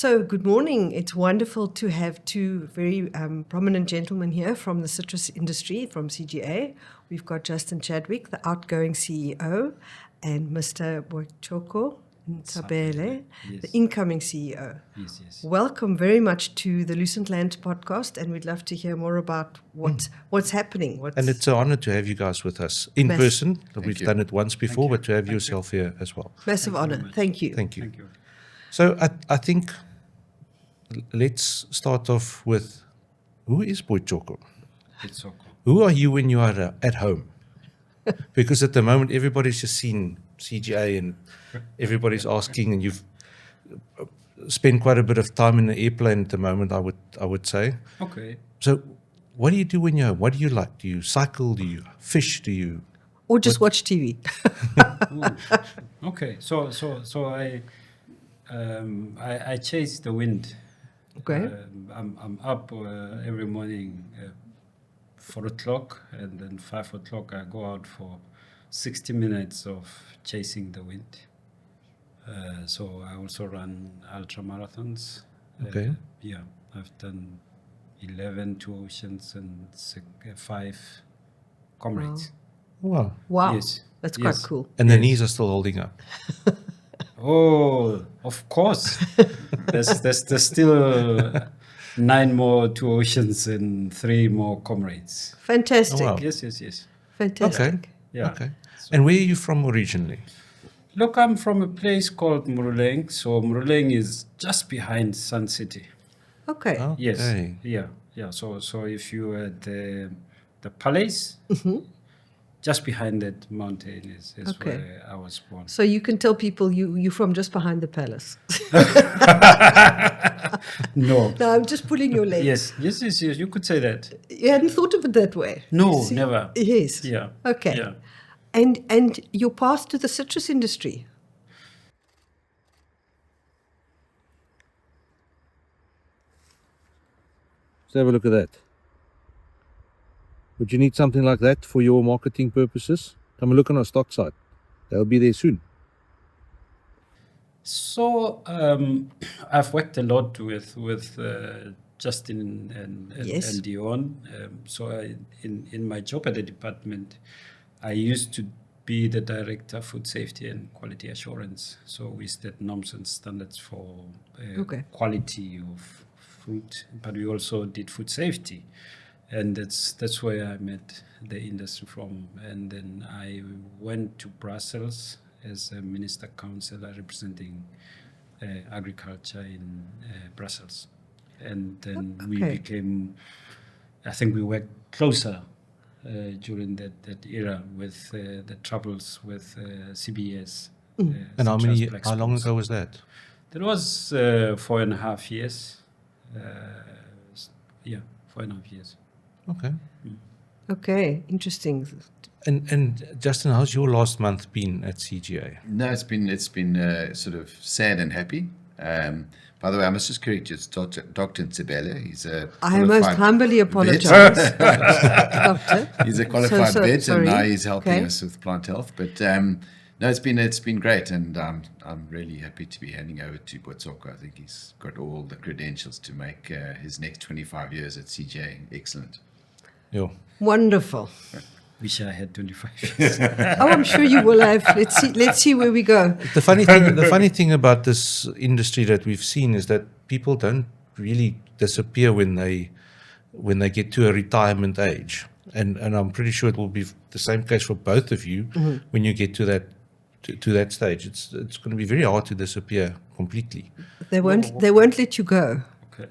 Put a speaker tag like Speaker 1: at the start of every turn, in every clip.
Speaker 1: So, good morning. It's wonderful to have two very prominent gentlemen here from the citrus industry, from CGA. We've got Justin Chadwick, the outgoing CEO, and Mr. Boitshoko Ntshabele,
Speaker 2: Yes.
Speaker 1: the incoming CEO.
Speaker 2: Yes.
Speaker 1: Welcome very much to the Lucentlands Podcast, and we'd love to hear more about what's happening.
Speaker 3: And it's an honor to have you guys with us in person. We've done it once before, but to have yourself here as well.
Speaker 1: Massive honor. Thank you.
Speaker 3: Thank you. So I think let's start off with, who is Boitshoko? Who are you when you are at home? Because at the moment, everybody's just seen CGA and everybody's asking, and you've spent quite a bit of time in the airplane at the moment, I would say.
Speaker 2: Okay.
Speaker 3: So what do you do when you're home? What do you like? Do you cycle? Do you fish? Do you...
Speaker 1: Or just watch TV?
Speaker 2: Okay. So I chase the wind.
Speaker 1: Okay.
Speaker 2: I'm up every morning 4 o'clock, and then 5 o'clock I go out for 60 minutes of chasing the wind. So I also run ultra marathons.
Speaker 3: Okay.
Speaker 2: I've done 11 two oceans and 5 comrades.
Speaker 3: Wow.
Speaker 2: Yes.
Speaker 1: That's quite cool.
Speaker 3: And the knees are still holding up.
Speaker 2: Oh, of course. there's still 9 more two oceans and 3 more comrades.
Speaker 1: Fantastic.
Speaker 3: Oh, wow.
Speaker 2: Yes.
Speaker 1: Fantastic.
Speaker 3: Okay.
Speaker 2: Yeah.
Speaker 3: Okay. And where are you from originally?
Speaker 2: Look, I'm from a place called Muruleng. So Muruleng is just behind Sun City.
Speaker 1: Okay.
Speaker 2: Yes.
Speaker 3: Okay.
Speaker 2: Yeah. So if you are at the palace, just behind that mountain is where I was born.
Speaker 1: So you can tell people you're from just behind the palace.
Speaker 2: No.
Speaker 1: No, I'm just pulling your leg.
Speaker 2: Yes. You could say that.
Speaker 1: You hadn't thought of it that way?
Speaker 2: No, never.
Speaker 1: Yes.
Speaker 2: Yeah.
Speaker 1: Okay.
Speaker 2: Yeah.
Speaker 1: And your path to the citrus industry?
Speaker 3: Let's have a look at that. Would you need something like that for your marketing purposes? Come and look on our stock site. They'll be there soon.
Speaker 2: So I've worked a lot with Justin and Dewald. So in my job at the department, I used to be the director food safety and quality assurance. So we set norms and standards for quality of food, but we also did food safety. And that's where I met the industry from. And then I went to Brussels as a minister councillor representing agriculture in Brussels. And then we became, I think we worked closer during that era with the troubles with CBS.
Speaker 3: And how long ago was that?
Speaker 2: That was 4.5 years. 4.5 years.
Speaker 3: Okay.
Speaker 4: Okay, interesting.
Speaker 3: And Justin, how's your last month been at CGA?
Speaker 5: No, it's been sort of sad and happy. By the way, I must just correct you. It's Dr. Ntshabele. He's a
Speaker 4: I most humbly apologize. Doctor.
Speaker 5: He's a qualified vet,
Speaker 4: sorry.
Speaker 5: and now he's helping us with plant health. But no, it's been great, and I'm really happy to be handing over to Boitshoko. I think he's got all the credentials to make his next 25 years at CGA excellent.
Speaker 3: Yeah.
Speaker 4: Wonderful.
Speaker 2: Wish I had 25 years.
Speaker 4: Oh, I'm sure you will have. Let's see where we go.
Speaker 3: The funny thing about this industry that we've seen is that people don't really disappear when they get to a retirement age, and I'm pretty sure it will be the same case for both of you when you get to that stage. It's going to be very hard to disappear completely.
Speaker 4: They won't let you go.
Speaker 2: Okay.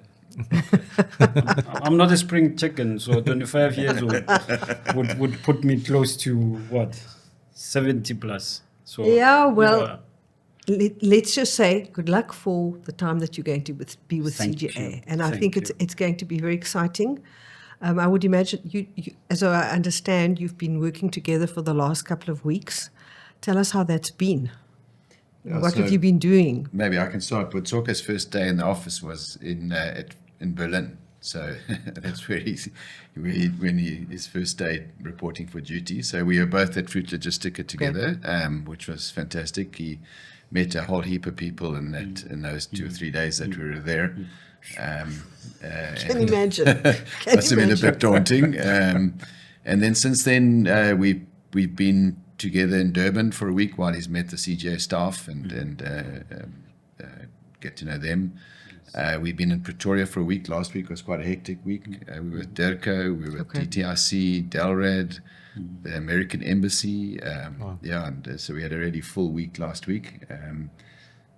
Speaker 2: I'm not a spring chicken, so 25 years would put me close to what, 70 plus. So
Speaker 4: Yeah, well, let's just say good luck for the time that you're going to be with
Speaker 2: Thank
Speaker 4: CGA,
Speaker 2: you.
Speaker 4: and I
Speaker 2: Thank
Speaker 4: think
Speaker 2: you.
Speaker 4: it's going to be very exciting. I would imagine you, as I understand, you've been working together for the last couple of weeks. Tell us how that's been. What have you been doing?
Speaker 5: Maybe I can start. Boitshoko's first day in the office was in Berlin. So that's where his first day reporting for duty. So we were both at Fruit Logistica together, which was fantastic. He met a whole heap of people in those 2 or 3 days that we were there.
Speaker 1: Can imagine.
Speaker 5: Must have been a bit daunting. And then since then, we've been together in Durban for a week while he's met the CGA staff and get to know them. We've been in Pretoria for a week. Last week was quite a hectic week. We were with DERCO, we were with DTIC, Delred, the American Embassy. And so we had a really full week last week.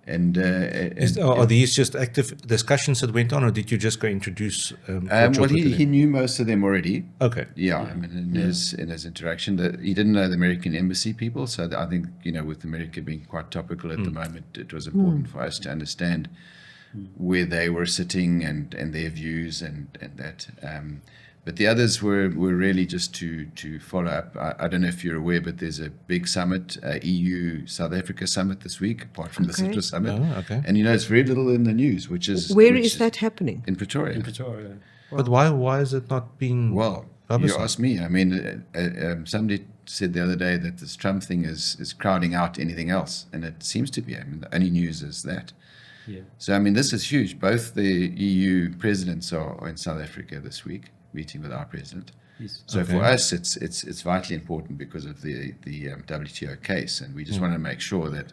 Speaker 3: Are these just active discussions that went on, or did you just go introduce?
Speaker 5: Well, he knew most of them already.
Speaker 3: Okay.
Speaker 5: Yeah, I mean, in his interaction, he didn't know the American Embassy people. So I think, with America being quite topical at the moment, it was important for us to understand where they were sitting and their views and that. But the others were really just to follow up. I don't know if you're aware, but there's a big summit, EU South Africa summit this week, apart from the Citrus summit.
Speaker 3: Oh, okay.
Speaker 5: And it's very little in the news, which is
Speaker 1: where is that happening?
Speaker 5: In Pretoria.
Speaker 2: In Pretoria.
Speaker 3: But why is it not being?
Speaker 5: Well, you asked me. I mean, somebody said the other day that this Trump thing is crowding out anything else, and it seems to be. I mean, the only news is that.
Speaker 2: Yeah.
Speaker 5: So I mean, this is huge. Both the EU presidents are in South Africa this week, meeting with our president.
Speaker 2: Yes.
Speaker 5: So for us, it's vitally important because of the WTO case, and we just want to make sure that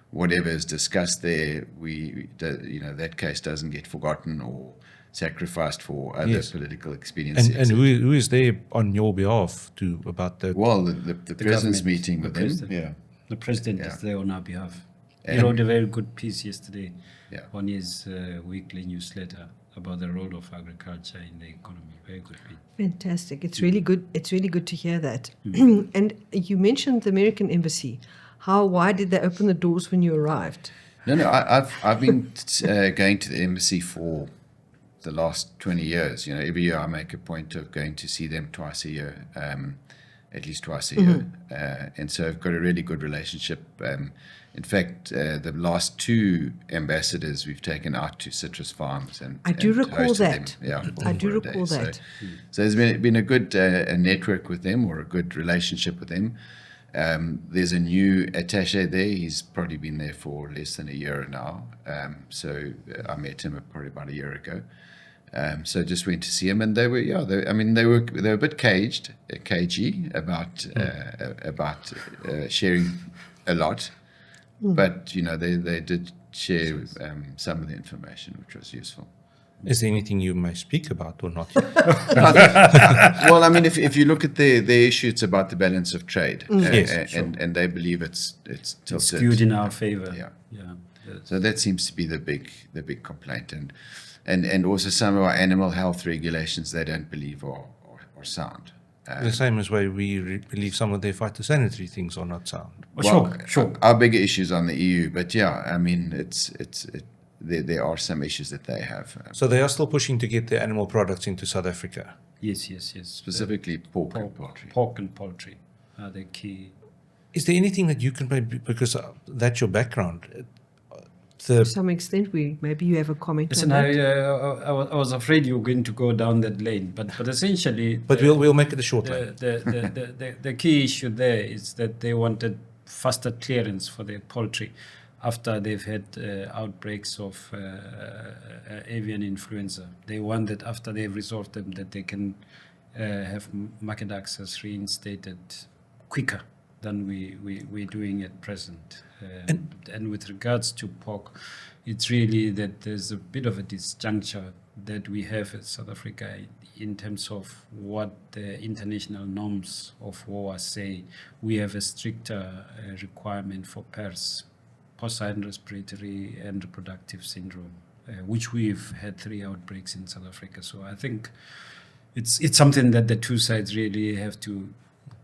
Speaker 5: whatever is discussed there, that case doesn't get forgotten or sacrificed for other political expediency.
Speaker 3: And who is there on your behalf about that?
Speaker 5: Well, the president's meeting with them.
Speaker 2: President.
Speaker 5: Yeah,
Speaker 2: the president is there on our behalf.
Speaker 5: And
Speaker 2: he wrote a very good piece yesterday
Speaker 5: Yeah.
Speaker 2: on his weekly newsletter about the role of agriculture in the economy. Very good piece.
Speaker 1: Fantastic. It's really good. It's really good to hear that. And you mentioned the American Embassy. Why did they open the doors when you arrived?
Speaker 5: No, I've been going to the embassy for the last 20 years. Every year I make a point of going to see them twice a year, at least twice a year. And so I've got a really good relationship. In fact, the last 2 ambassadors we've taken out to citrus farms and
Speaker 1: I do recall
Speaker 5: hosted
Speaker 1: that.
Speaker 5: them. Yeah,
Speaker 1: I do
Speaker 5: for a day.
Speaker 1: recall that.
Speaker 5: So there's been a good a network with them, or a good relationship with them. There's a new attaché there. He's probably been there for less than a year now. So I met him probably about a year ago. So just went to see him, and they were they were a bit cagey about sharing a lot, but they did share some of the information, which was useful.
Speaker 3: Is there anything you may speak about or not?
Speaker 5: Well, I mean, if you look at their issue, it's about the balance of trade,
Speaker 3: Yes, sure.
Speaker 5: and they believe it's tilted.
Speaker 2: Skewed in our favor.
Speaker 5: Yeah.
Speaker 2: Yes.
Speaker 5: So that seems to be the big complaint, and also some of our animal health regulations they don't believe are sound.
Speaker 3: The same as why we believe some of their phytosanitary things are not sound.
Speaker 2: Sure.
Speaker 5: Our bigger issues on the EU, but I mean, there are some issues that they have.
Speaker 3: So they are still pushing to get their animal products into South Africa.
Speaker 2: Yes.
Speaker 5: Specifically pork and poultry.
Speaker 2: Pork and poultry are the key.
Speaker 3: Is there anything that you can maybe, because that's your background,
Speaker 1: To some extent, maybe you have a comment
Speaker 2: Listen,
Speaker 1: on that.
Speaker 2: I was afraid you were going to go down that lane, but essentially...
Speaker 3: But we'll make it a short lane.
Speaker 2: The key issue there is that they wanted faster clearance for their poultry after they've had outbreaks of avian influenza. They want that after they've resolved them, that they can have market access reinstated quicker than we're doing at present. And with regards to pork, it's really that there's a bit of a disjuncture that we have in South Africa in terms of what the international norms of WOA say. We have a stricter requirement for PRRS, porcine respiratory and reproductive syndrome, which we've had 3 outbreaks in South Africa. So I think it's something that the two sides really have to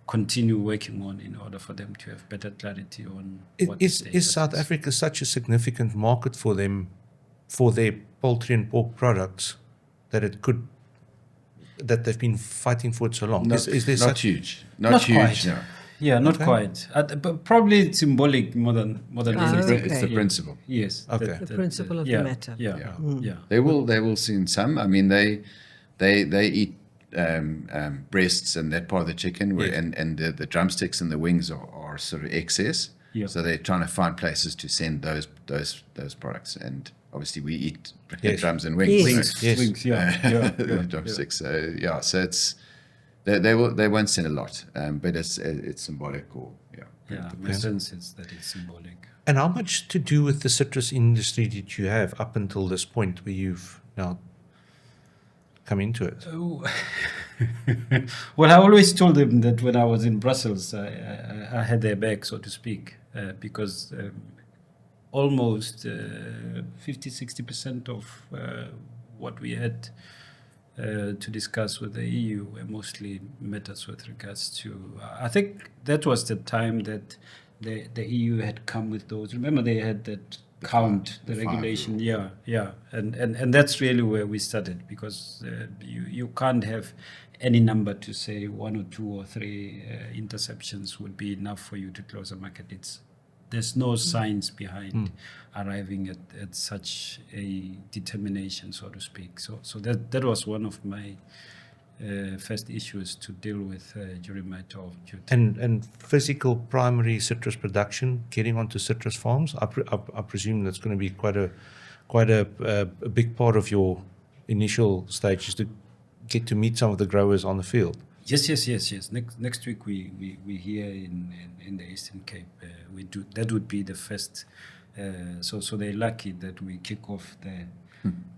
Speaker 2: continue working on in order for them to have better clarity on what
Speaker 3: is South Africa such a significant market for them, for their poultry and pork products, that that they've been fighting for it so long?
Speaker 5: Not huge.
Speaker 2: Not
Speaker 5: huge.
Speaker 2: Quite.
Speaker 5: No.
Speaker 2: Yeah, not quite. But probably symbolic more than anything.
Speaker 5: It's the principle.
Speaker 2: Yes.
Speaker 3: Okay.
Speaker 1: The principle of the matter.
Speaker 2: Yeah.
Speaker 5: They will soon some. I mean, they eat breasts and that part of the chicken, and the drumsticks and the wings are sort of excess.
Speaker 2: Yeah.
Speaker 5: So they're trying to find places to send those products, and obviously we eat drums and wings.
Speaker 1: Yes.
Speaker 2: Wings, yeah.
Speaker 5: Drumsticks. So it's they won't send a lot, but it's symbolic, or
Speaker 2: Yeah, my sense is that it's symbolic.
Speaker 3: And how much to do with the citrus industry did you have up until this point where you've now come into it?
Speaker 2: Oh. Well, I always told them that when I was in Brussels, I had their back, so to speak, because almost 50-60% of what we had to discuss with the EU were mostly matters with regards to. I think that was the time that the EU had come with those. Remember, they had that count, the regulation. Yeah, and that's really where we started, because you can't have any number to say 1 or 2 or 3 interceptions would be enough for you to close a market. There's no science behind arriving at such a determination, so to speak. So that was one of my first issues to deal with during my tour of duty.
Speaker 3: And physical primary citrus production, getting onto citrus farms, I presume that's going to be quite a big part of your initial stage, is to get to meet some of the growers on the field.
Speaker 2: Yes. Next week we here in the Eastern Cape. We do that would be the first. So they're lucky that we kick off the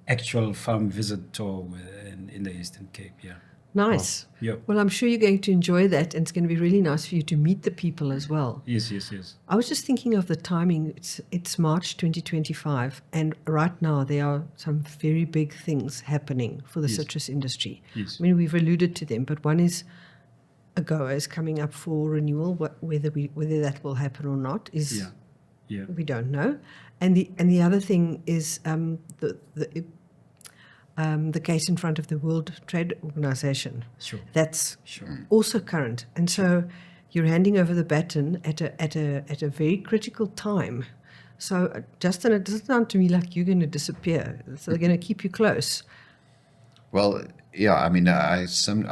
Speaker 2: actual farm visit tour in the Eastern Cape. Yeah.
Speaker 1: Nice.
Speaker 2: Oh, yeah.
Speaker 1: Well, I'm sure you're going to enjoy that, and it's going to be really nice for you to meet the people as well.
Speaker 2: Yes.
Speaker 1: I was just thinking of the timing. It's March 2025, and right now there are some very big things happening for the citrus industry.
Speaker 2: Yes.
Speaker 1: I mean, we've alluded to them, but one is AGOA is coming up for renewal. Whether that will happen or not is we don't know. And the other thing is the case in front of the World Trade Organization.
Speaker 2: Sure.
Speaker 1: That's also current, and so you're handing over the baton at a very critical time. So, Justin, it doesn't sound to me like you're going to disappear. So they're going to keep you close.
Speaker 5: Well, yeah, I mean, I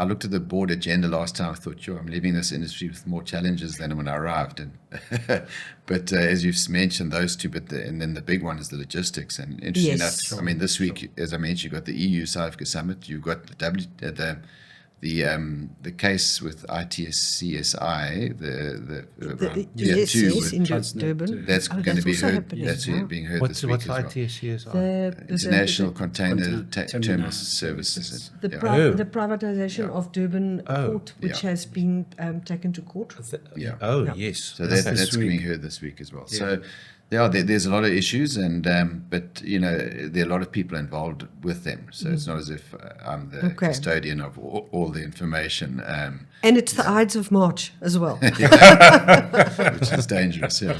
Speaker 5: looked at the board agenda last time. I thought, sure, I'm leaving this industry with more challenges than when I arrived. And but as you've mentioned, those two, and then the big one is the logistics. And interesting enough, I mean, this week, as I mentioned, you've got the EU South Africa Summit. You've got the case with ITCSI,
Speaker 1: in Durban.
Speaker 5: That's going to be
Speaker 1: also
Speaker 5: heard.
Speaker 1: happening,
Speaker 5: That's being heard
Speaker 3: What's
Speaker 5: this week as well.
Speaker 3: ITCSI?
Speaker 5: International Container
Speaker 2: Terminal
Speaker 5: Terminal Services.
Speaker 1: The privatization of Durban Port, which has been taken to court.
Speaker 3: Yes.
Speaker 5: So that's being heard this week as well. Yeah. So there's a lot of issues, and but there are a lot of people involved with them. So it's not as if I'm the custodian of all the information.
Speaker 1: And it's the Ides of March as well.
Speaker 5: Which is dangerous. Yeah.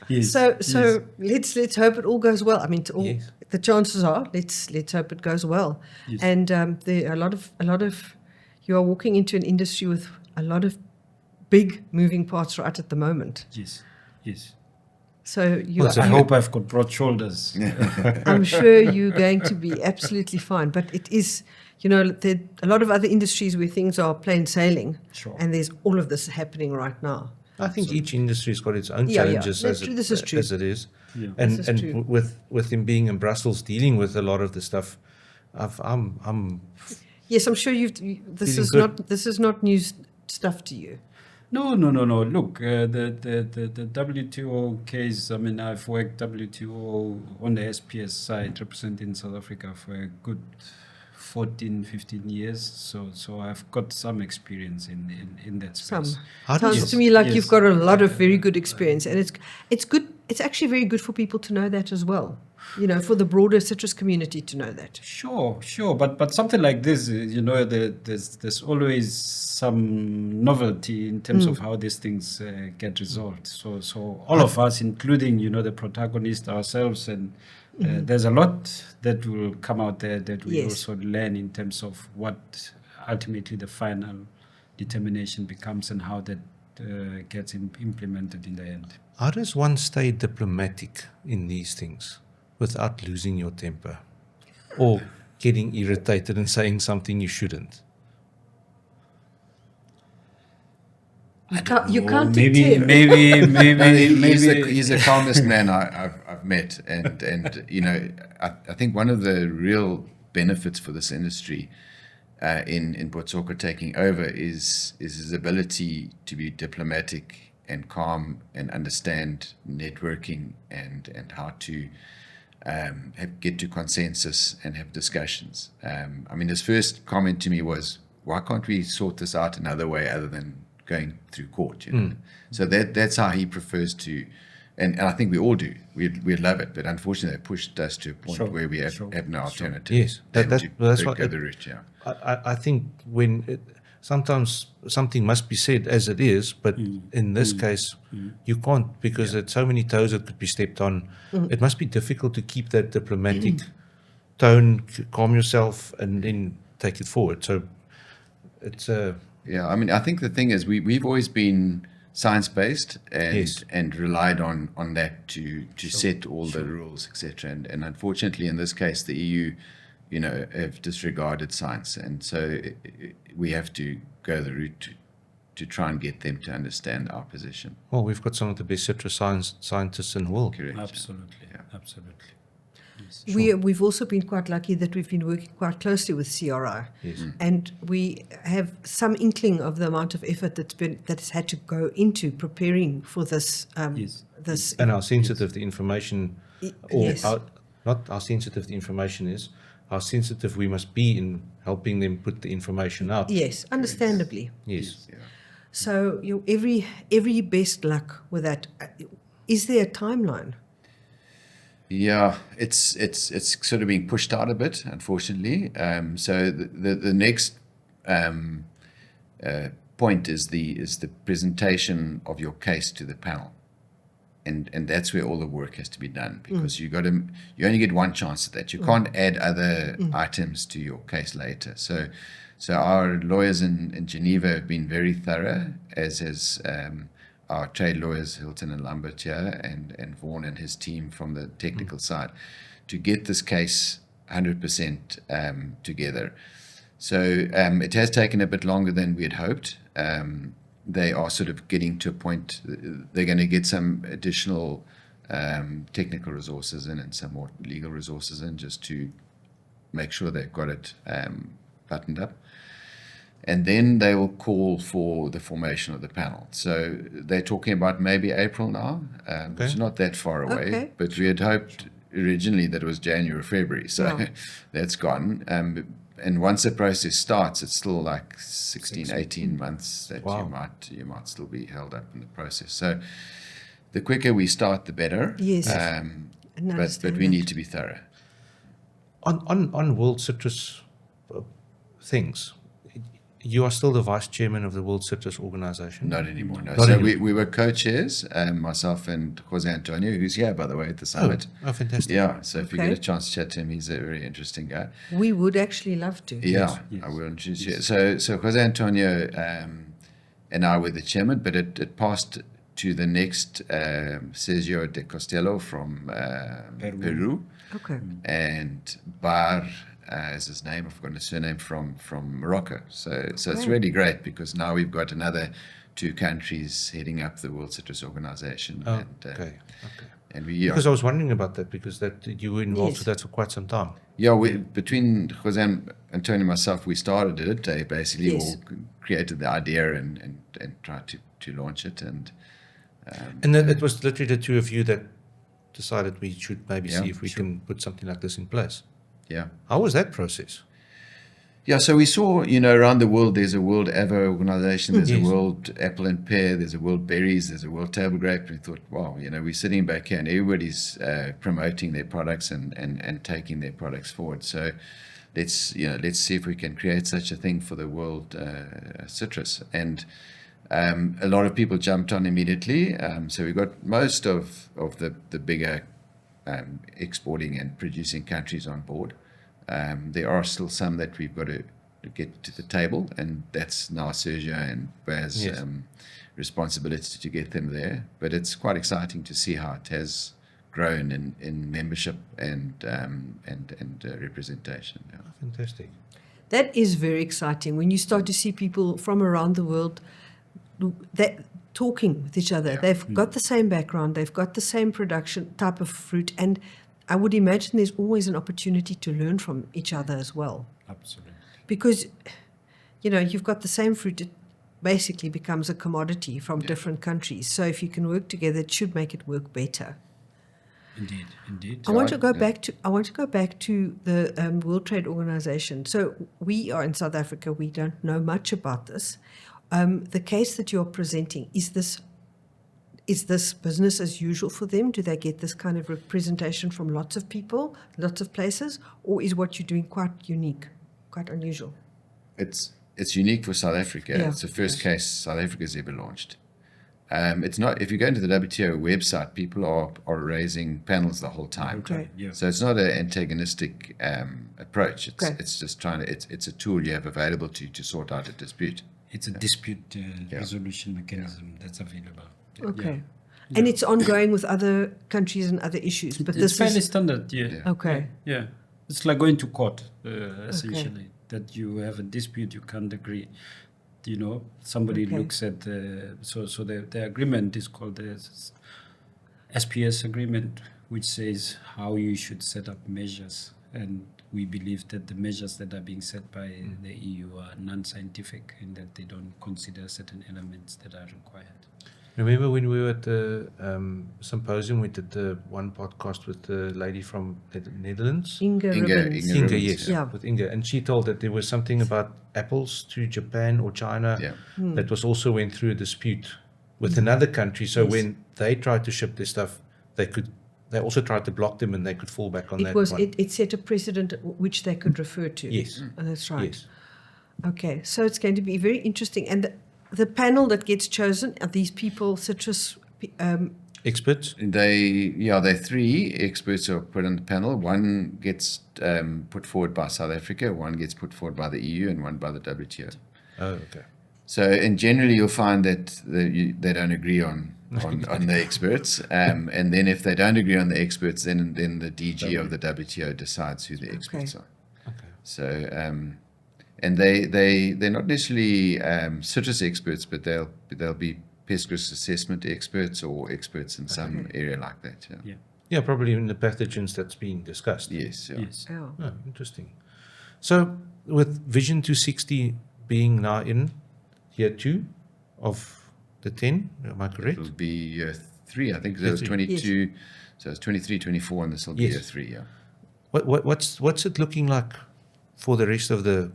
Speaker 2: Yes.
Speaker 1: So let's hope it all goes well. I mean, the chances are let's hope it goes well.
Speaker 2: Yes.
Speaker 1: And there are a lot of you are walking into an industry with a lot of big moving parts right at the moment.
Speaker 2: Yes.
Speaker 1: So
Speaker 2: I hope I've got broad shoulders.
Speaker 1: I'm sure you're going to be absolutely fine. But it is, there are a lot of other industries where things are plain sailing.
Speaker 2: Sure.
Speaker 1: And there's all of this happening right now.
Speaker 3: I think each industry's got its own challenges as it is.
Speaker 1: Yeah.
Speaker 3: And with him being in Brussels, dealing with a lot of the stuff, I'm
Speaker 1: yes, I'm sure this is not new stuff to you.
Speaker 2: No. Look, the WTO case, I mean, I've worked WTO on the SPS side, representing South Africa for a good 14, 15 years. So I've got some experience in that space.
Speaker 1: Sounds to me like you've got a lot of very good experience. And it's good. It's actually very good for people to know that as well. For the broader citrus community to know that. Sure.
Speaker 2: But something like this, there's always some novelty in terms of how these things get resolved. So all of us, including, the protagonist ourselves, and there's a lot that will come out there that we also learn in terms of what ultimately the final determination becomes and how that gets implemented in the end.
Speaker 3: How does one stay diplomatic in these things without losing your temper or getting irritated and saying something you shouldn't?
Speaker 1: You can't
Speaker 2: maybe, maybe.
Speaker 5: He's the calmest man I've met, and you know, I think one of the real benefits for this industry in Boitshoko taking over is his ability to be diplomatic and calm and understand networking and how to get to consensus and have discussions. I mean, his first comment to me was, "Why can't we sort this out another way other than going through court?" You know? So that's how he prefers to, and I think we all do. We love it, but unfortunately, they pushed us to a point where we have no alternative.
Speaker 3: Yes, that's what
Speaker 5: go the route. Yeah.
Speaker 3: I think when sometimes something must be said as it is, but in this case, you can't, because there's so many toes that could be stepped on. It must be difficult to keep that diplomatic tone, calm yourself, and then take it forward. So it's
Speaker 5: yeah. I mean, I think the thing is we've always been science-based and relied on that to set all the rules, etc. And unfortunately, in this case, the EU, you know, have disregarded science, and so we have to go the route to try and get them to understand our position.
Speaker 3: Well, we've got some of the best citrus scientists in the world.
Speaker 5: Correct.
Speaker 2: Absolutely,
Speaker 5: Yeah.
Speaker 2: absolutely. Yes.
Speaker 1: We've also been quite lucky that we've been working quite closely with CRI, and we have some inkling of the amount of effort that has had to go into preparing for this. This
Speaker 3: And how sensitive the information, or
Speaker 1: yes.
Speaker 3: not how sensitive the information is, how sensitive we must be in helping them put the information out.
Speaker 1: Yes, understandably.
Speaker 3: Yes.
Speaker 5: Yeah.
Speaker 1: So every best luck with that. Is there a timeline?
Speaker 5: Yeah, it's sort of being pushed out a bit, unfortunately. So the next point is the presentation of your case to the panel, and that's where all the work has to be done, because you only get one chance at that. You can't add other items to your case later. So our lawyers in Geneva have been very thorough, as has our trade lawyers, Hilton and Lambert here, and Vaughan and his team from the technical side, to get this case 100% together. So it has taken a bit longer than we had hoped. They are sort of getting to a point, they're going to get some additional technical resources in and some more legal resources in, just to make sure they've got it buttoned up. And then they will call for the formation of the panel. So they're talking about maybe April now, which is not that far away, but we had hoped originally that it was January or February, so that's gone. And once the process starts, it's still like 18 months that you might still be held up in the process. So the quicker we start, the better.
Speaker 1: Yes.
Speaker 5: But we need to be thorough.
Speaker 3: On World Citrus things, you are still the vice chairman of the World Citrus Organization?
Speaker 5: Not anymore, no.
Speaker 3: Not
Speaker 5: So
Speaker 3: anymore.
Speaker 5: we were co-chairs, myself and Jose Antonio, who's here, by the way, at the summit.
Speaker 3: Oh, fantastic.
Speaker 5: Yeah, so if you get a chance to chat to him, he's a very interesting guy.
Speaker 1: We would actually love to.
Speaker 5: Yeah,
Speaker 2: Yes.
Speaker 5: I will introduce you. So Jose Antonio and I were the chairman, but it passed to the next Sergio de Costello from Peru.
Speaker 1: Okay.
Speaker 5: And Bar is his name. I've forgotten his surname, from Morocco. So it's really great, because now we've got another 2 countries heading up the World Citrus Organization.
Speaker 3: Oh,
Speaker 5: and,
Speaker 3: okay.
Speaker 5: And we
Speaker 3: Because I was wondering about that, because that you were involved with that for quite some time.
Speaker 5: Yeah, between Jose Antonio and myself, we started it. They basically all created the idea and tried to launch it. And
Speaker 3: then it was literally the 2 of you that decided we should maybe see if we can put something like this in place.
Speaker 5: Yeah.
Speaker 3: How was that process?
Speaker 5: Yeah, so we saw, around the world, there's a World Avo organization, there's a World Apple and Pear, there's a World Berries, there's a World Table Grape. And we thought, wow, we're sitting back here and everybody's promoting their products and taking their products forward. So let's see if we can create such a thing for the world citrus. And a lot of people jumped on immediately. So we got most of the bigger exporting and producing countries on board. There are still some that we've got to get to the table, and that's now Sergio and Baz's responsibility to get them there. But it's quite exciting to see how it has grown in membership and representation. Yeah.
Speaker 3: Fantastic.
Speaker 1: That is very exciting when you start to see people from around the world. That talking with each other. They've got the same background. They've got the same production type of fruit. And I would imagine there's always an opportunity to learn from each other as well.
Speaker 2: Absolutely.
Speaker 1: Because, you've got the same fruit. It basically becomes a commodity from different countries. So if you can work together, it should make it work better.
Speaker 2: Indeed.
Speaker 1: I want to go back to the World Trade Organization. So we are in South Africa. We don't know much about this. The case that you're presenting, is this business as usual for them? Do they get this kind of representation from lots of people, lots of places, or is what you're doing quite unique, quite unusual?
Speaker 5: It's unique for South Africa.
Speaker 1: Yeah.
Speaker 5: It's the first case South Africa's ever launched. It's not. If you go into the WTO website, people are raising panels the whole time.
Speaker 1: Okay.
Speaker 2: Yeah.
Speaker 5: So it's not an antagonistic approach.
Speaker 1: Okay.
Speaker 5: It's just it's a tool you have available to sort out a dispute.
Speaker 2: It's a dispute resolution mechanism that's available.
Speaker 1: Okay. Yeah. And it's ongoing with other countries and other issues. But
Speaker 2: it's fairly standard, yeah.
Speaker 1: Okay.
Speaker 2: Yeah. It's like going to court, essentially. That you have a dispute, you can't agree. Somebody looks at the agreement is called the SPS agreement, which says how you should set up measures. And we believe that the measures that are being set by the EU are non-scientific in that they don't consider certain elements that are required.
Speaker 3: Remember when we were at the symposium, we did the one podcast with the lady from the Netherlands?
Speaker 1: Inga,
Speaker 3: yes, with Inga. And she told that there was something about apples to Japan or China that was also went through a dispute with another country. So when they tried to ship their stuff, they also tried to block them and they could fall back on
Speaker 1: It set a precedent which they could refer to.
Speaker 3: Yes.
Speaker 1: Oh, that's right.
Speaker 3: Yes.
Speaker 1: Okay, so it's going to be very interesting. And the panel that gets chosen are these people, citrus
Speaker 3: experts?
Speaker 5: They're three experts who are put on the panel. One gets put forward by South Africa, one gets put forward by the EU, and one by the WTO.
Speaker 3: Oh, okay.
Speaker 5: So, and generally you'll find that they don't agree on the experts. And then if they don't agree on the experts, then the DG of the WTO decides who the experts are.
Speaker 3: Okay.
Speaker 5: So, and they're not necessarily citrus experts, but they'll be pest risk assessment experts or experts in some area like that.
Speaker 3: Yeah, probably in the pathogens that's being discussed.
Speaker 5: Yes.
Speaker 2: Yes.
Speaker 1: Oh.
Speaker 3: Oh, interesting. So with Vision 260 being now in year 2 of the 10, am I correct?
Speaker 5: It'll be year 3. I think there was 22. Yes. So it's 23, 24, and this will be year 3. Yeah.
Speaker 3: What's it looking like for the rest of the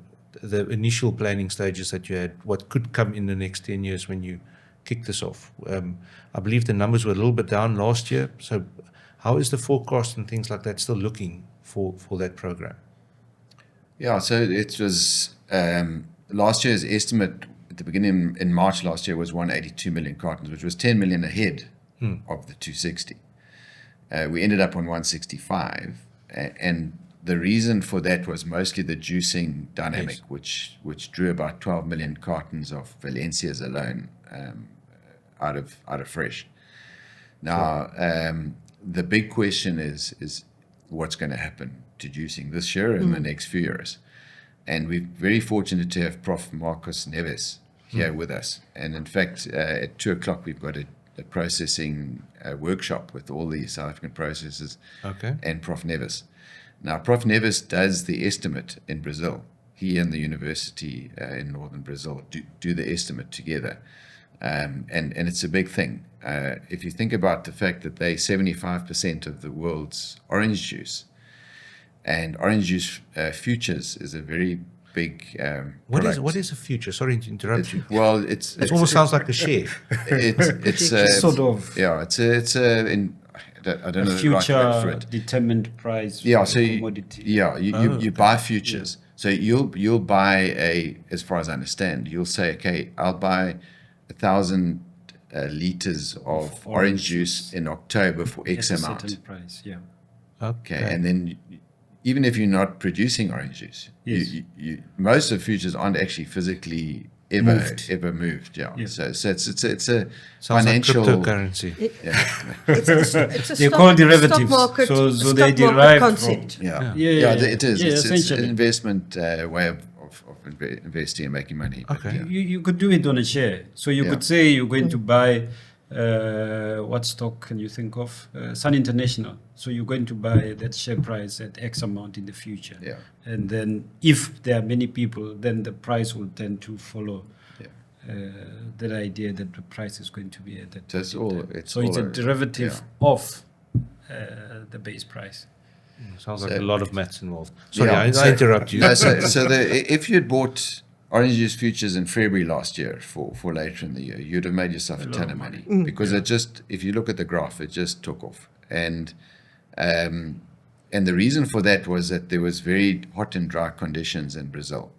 Speaker 3: initial planning stages that you had? What could come in the next 10 years when you kick this off? I believe the numbers were a little bit down last year. So how is the forecast and things like that still looking for that program?
Speaker 5: Yeah, so it was last year's estimate at the beginning in March last year was 182 million cartons, which was 10 million ahead of the 260. We ended up on 165, and the reason for that was mostly the juicing dynamic, which drew about 12 million cartons of Valencias alone out of fresh. Now, the big question is what's going to happen to juicing this year and the next few years. And we're very fortunate to have Prof. Marcus Neves here with us. And in fact, at 2:00 we've got a processing workshop with all the South African processors and Prof. Neves. Now, Prof. Neves does the estimate in Brazil. He and the university in northern Brazil do the estimate together. And it's a big thing. If you think about the fact that they 75% of the world's orange juice, and orange juice futures is a very big product.
Speaker 3: What is a future? Sorry to interrupt you.
Speaker 5: Well, it
Speaker 3: almost sounds like a share.
Speaker 5: It's
Speaker 2: sort of.
Speaker 5: Yeah, I don't know the right word for it.
Speaker 2: Determined price.
Speaker 5: Yeah, so
Speaker 2: commodity.
Speaker 5: You buy futures. Yeah. So you'll buy as far as I understand, you'll say, okay, I'll buy 1,000 liters of orange juice in October for X amount.
Speaker 2: Certain price, yeah.
Speaker 5: Okay, and then even if you're not producing orange juice, you most of the futures aren't actually physically ever moved. Yeah. So it's a financial
Speaker 3: like cryptocurrency.
Speaker 1: It's a
Speaker 2: they call derivatives.
Speaker 1: Stock market,
Speaker 2: so they derive
Speaker 1: concept.
Speaker 2: From,
Speaker 5: it is.
Speaker 2: Yeah,
Speaker 5: it's an investment way of investing and making money. But,
Speaker 3: Okay.
Speaker 2: You could do it on a share. So you could say you're going to buy, what stock can you think of? Sun International. So you're going to buy that share price at X amount in the future.
Speaker 5: Yeah.
Speaker 2: And then if there are many people, then the price will tend to follow that idea that the price is going to be at that.
Speaker 5: So
Speaker 2: it's a derivative of the base price.
Speaker 3: Sounds like a lot of maths involved. Sorry, I interrupt you.
Speaker 5: No, if you'd bought orange juice futures in February last year for later in the year, you'd have made yourself a ton of money because it just, if you look at the graph, it just took off. And the reason for that was that there was very hot and dry conditions in Brazil,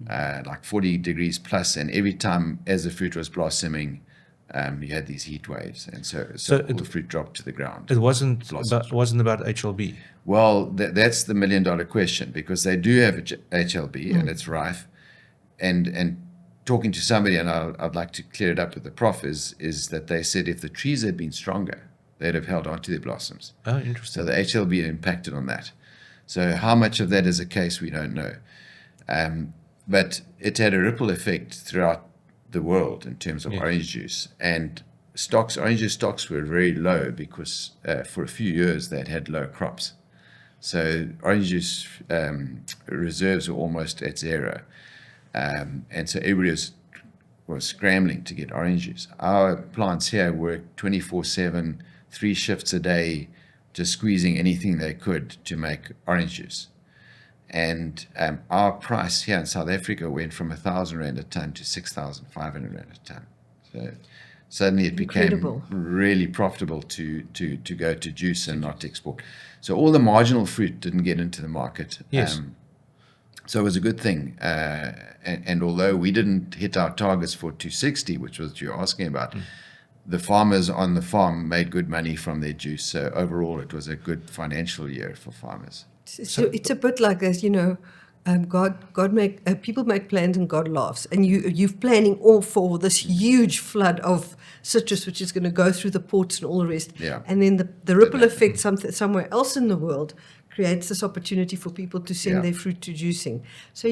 Speaker 5: like 40 degrees plus, and every time as the fruit was blossoming, you had these heat waves, and so all the fruit dropped to the ground.
Speaker 3: It wasn't about HLB.
Speaker 5: Well, that's the $1 million question, because they do have HLB and it's rife. And talking to somebody, and I'd like to clear it up with the prof, is that they said if the trees had been stronger, they'd have held onto their blossoms.
Speaker 3: Oh, interesting.
Speaker 5: So the HLB impacted on that. So how much of that is a case, we don't know. But it had a ripple effect throughout the world in terms of orange juice. And orange juice stocks were very low because for a few years they'd had low crops. So orange juice reserves were almost at zero. And so everybody was scrambling to get orange juice. Our plants here worked 24/7, 3 shifts a day, just squeezing anything they could to make orange juice. And our price here in South Africa went from 1,000 Rand a ton to 6,500 Rand a ton. So suddenly it became really profitable to go to juice and not export. So all the marginal fruit didn't get into the market.
Speaker 3: Yes.
Speaker 5: So it was a good thing. And although we didn't hit our targets for 260, which was what you're asking about, the farmers on the farm made good money from their juice. So overall, it was a good financial year for farmers.
Speaker 1: So it's a bit like this, people make plans and God laughs, and you're planning all for this huge flood of citrus, which is going to go through the ports and all the rest.
Speaker 5: Yeah.
Speaker 1: And then the ripple effect somewhere else in the world creates this opportunity for people to send their fruit to juicing. So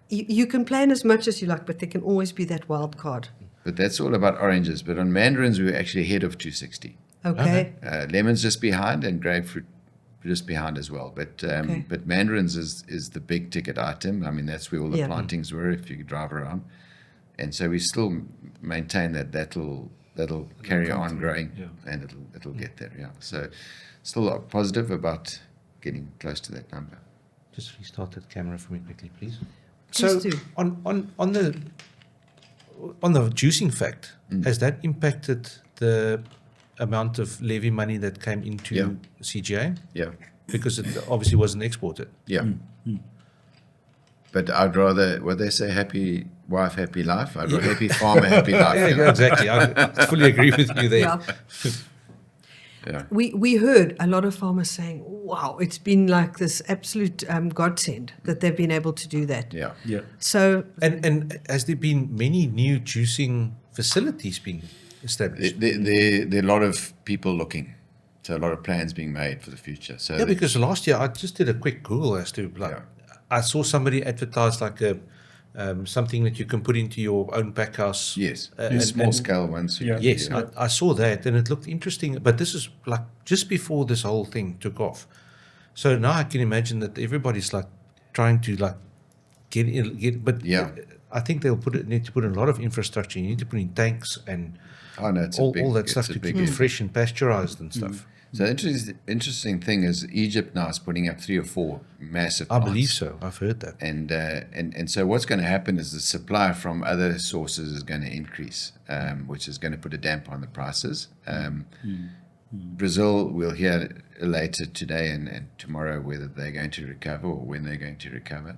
Speaker 1: you can plan as much as you like, but there can always be that wild card.
Speaker 5: But that's all about oranges. But on mandarins, we were actually ahead of 260.
Speaker 1: Okay.
Speaker 5: Lemons just behind, and grapefruit just behind as well. But but mandarins is the big ticket item. I mean, that's where all the plantings were if you drive around. And so we still maintain that'll carry on growing, and it'll get there. Yeah. So still positive about getting close to that number.
Speaker 3: Just restart that camera for me quickly, please.
Speaker 1: Please
Speaker 3: So
Speaker 1: do.
Speaker 3: on the juicing fact, has that impacted the amount of levy money that came into CGA?
Speaker 5: Yeah.
Speaker 3: Because it obviously wasn't exported.
Speaker 5: Yeah. But I'd rather, what they say, happy wife, happy life. I'd rather happy farmer, happy life.
Speaker 3: Yeah, exactly. I fully agree with you there.
Speaker 1: Yeah.
Speaker 5: Yeah.
Speaker 1: We heard a lot of farmers saying, wow, it's been like this absolute godsend that they've been able to do that.
Speaker 5: Yeah.
Speaker 2: Yeah.
Speaker 1: So
Speaker 3: And has there been many new juicing facilities being established?
Speaker 5: There are a lot of people looking. So a lot of plans being made for the future. So
Speaker 3: Yeah, because last year I just did a quick Google as to I saw somebody advertise like a something that you can put into your own pack house.
Speaker 5: yes,
Speaker 3: and
Speaker 5: small scale ones.
Speaker 2: Yeah.
Speaker 3: Yes, I saw that and it looked interesting. But this is like just before this whole thing took off. So now I can imagine that everybody's like trying to like get. But I think they'll need to put in a lot of infrastructure. You need to put in tanks and all that stuff to keep it fresh and pasteurized and stuff.
Speaker 5: So the interesting thing is Egypt now is putting up 3 or 4 massive
Speaker 3: I
Speaker 5: plants.
Speaker 3: believe so. I've heard that.
Speaker 5: And so what's going to happen is the supply from other sources is going to increase, which is going to put a damper on the prices. Brazil, we'll hear later today and tomorrow whether they're going to recover or when they're going to recover.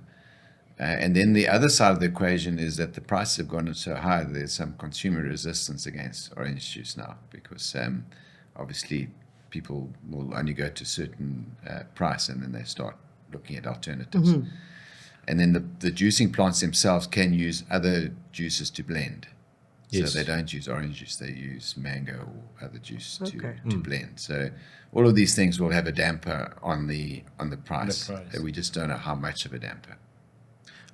Speaker 5: And then the other side of the equation is that the prices have gone up so high that there's some consumer resistance against orange juice now because obviously people will only go to a certain price and then they start looking at alternatives. And then the juicing plants themselves can use other juices to blend.
Speaker 3: Yes.
Speaker 5: So they don't use orange juice, they use mango or other juice to blend. So all of these things will have a damper on the price.
Speaker 2: The price.
Speaker 5: We just don't know how much of a damper.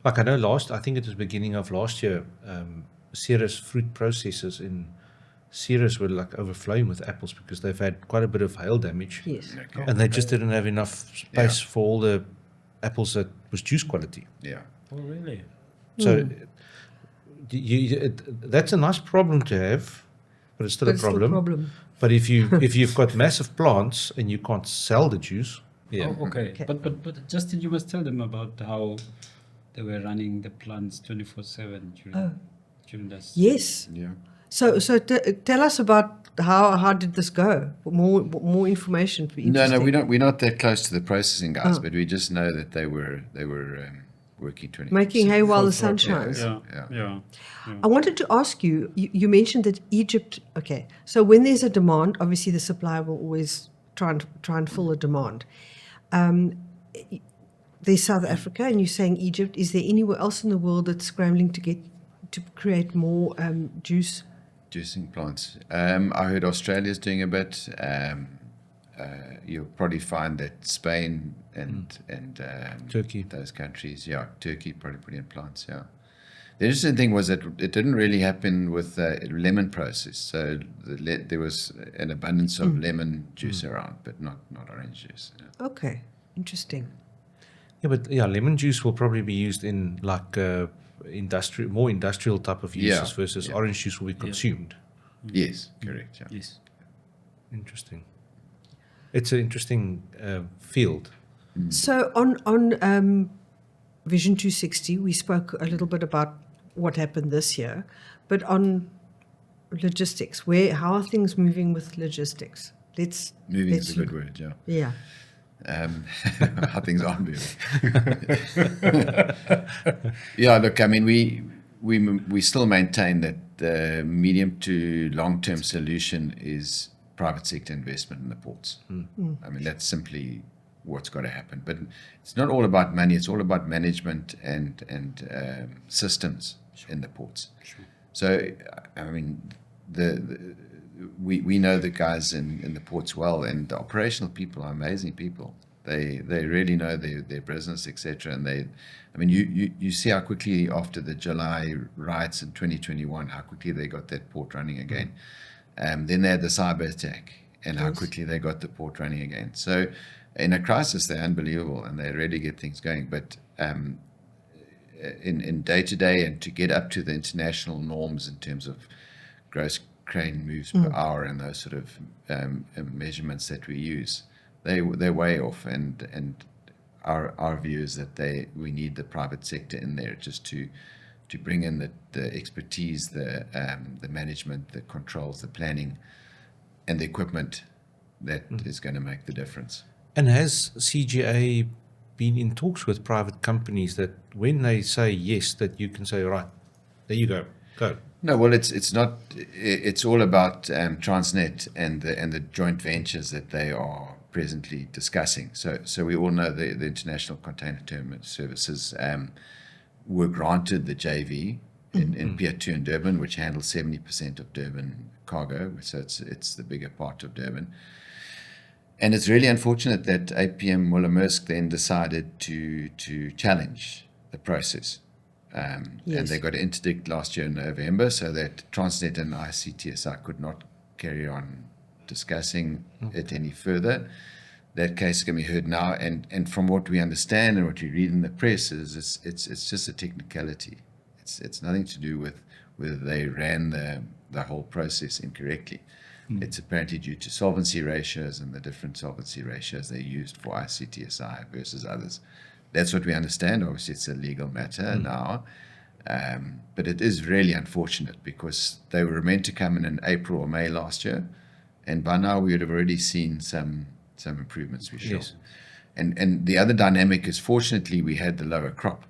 Speaker 3: Like I know I think it was beginning of last year, Ceres fruit processors in Ceres were like overflowing with apples because they've had quite a bit of hail damage.
Speaker 1: Yes.
Speaker 5: Okay.
Speaker 3: And they just didn't have enough space for all the apples that was juice quality.
Speaker 5: Yeah.
Speaker 2: Oh, really?
Speaker 3: So that's a nice problem to have, but it's still a problem. But if you've got massive plants and you can't sell the juice,
Speaker 2: Oh, okay. But Justin, you must tell them about how they were running the plants 24/7 during this.
Speaker 1: Yes.
Speaker 5: Yeah.
Speaker 1: So tell us about how did this go? More information.
Speaker 5: No, we're not that close to the processing guys, but we just know that they were working 20.
Speaker 1: Making hay while the sun shines.
Speaker 2: Yeah.
Speaker 1: I wanted to ask you, you mentioned that Egypt, okay, so when there's a demand, obviously the supplier will always try and fill the demand. There's South Africa, and you're saying Egypt. Is there anywhere else in the world that's scrambling to create more
Speaker 5: juicing plants? I heard Australia's doing a bit. You'll probably find that Spain and
Speaker 3: Turkey,
Speaker 5: those countries, Turkey probably put in plants. Yeah. The interesting thing was that it didn't really happen with lemon process. So there was an abundance of lemon juice around, but not orange juice. Yeah.
Speaker 1: Okay, interesting.
Speaker 3: Yeah, but lemon juice will probably be used in like more industrial type of uses versus orange juice will be consumed.
Speaker 5: Yes, correct. Yeah.
Speaker 2: Yes.
Speaker 3: Interesting. It's an interesting field.
Speaker 1: So on Vision 260, we spoke a little bit about what happened this year, but on logistics, how are things moving with logistics?
Speaker 5: Moving is a good word, yeah.
Speaker 1: Yeah.
Speaker 5: How things are moving. Yeah, look, I mean, we still maintain that the medium to long-term solution is private sector investment in the ports. I mean, that's simply what's got to happen. But it's not all about money. It's all about management and systems in the ports. Sure. So, I mean, we know the guys in the ports well, and the operational people are amazing people. They really know their business, etc. And you see how quickly after the July riots in 2021, how quickly they got that port running again. Then they had the cyber attack, and how quickly they got the port running again. So in a crisis, they're unbelievable, and they really get things going. But in day-to-day, and to get up to the international norms in terms of gross crane moves per hour and those sort of measurements that we use, they're way off. And our view is that we need the private sector in there just to bring in the expertise, the management, the controls, the planning, and the equipment that is going to make the difference.
Speaker 3: And has CGA been in talks with private companies that when they say yes, that you can say, right, there you go.
Speaker 5: No, well, it's not. It's all about Transnet and the joint ventures that they are presently discussing. So we all know the International Container Terminal Services were granted the JV in Pier 2 in Durban, which handles 70% of Durban cargo. So it's the bigger part of Durban. And it's really unfortunate that APM Moller-Maersk then decided to challenge the process. And they got an interdict last year in November, so that Transnet and ICTSI could not carry on discussing it any further. That case can be heard now, and from what we understand and what we read in the press is it's just a technicality. It's nothing to do with whether they ran the whole process incorrectly. It's apparently due to solvency ratios and the different solvency ratios they used for ICTSI versus others. That's what we understand. Obviously, it's a legal matter now. But it is really unfortunate because they were meant to come in April or May last year. And by now, we would have already seen some improvements, we're sure. Yes. And the other dynamic is, fortunately, we had the lower crop.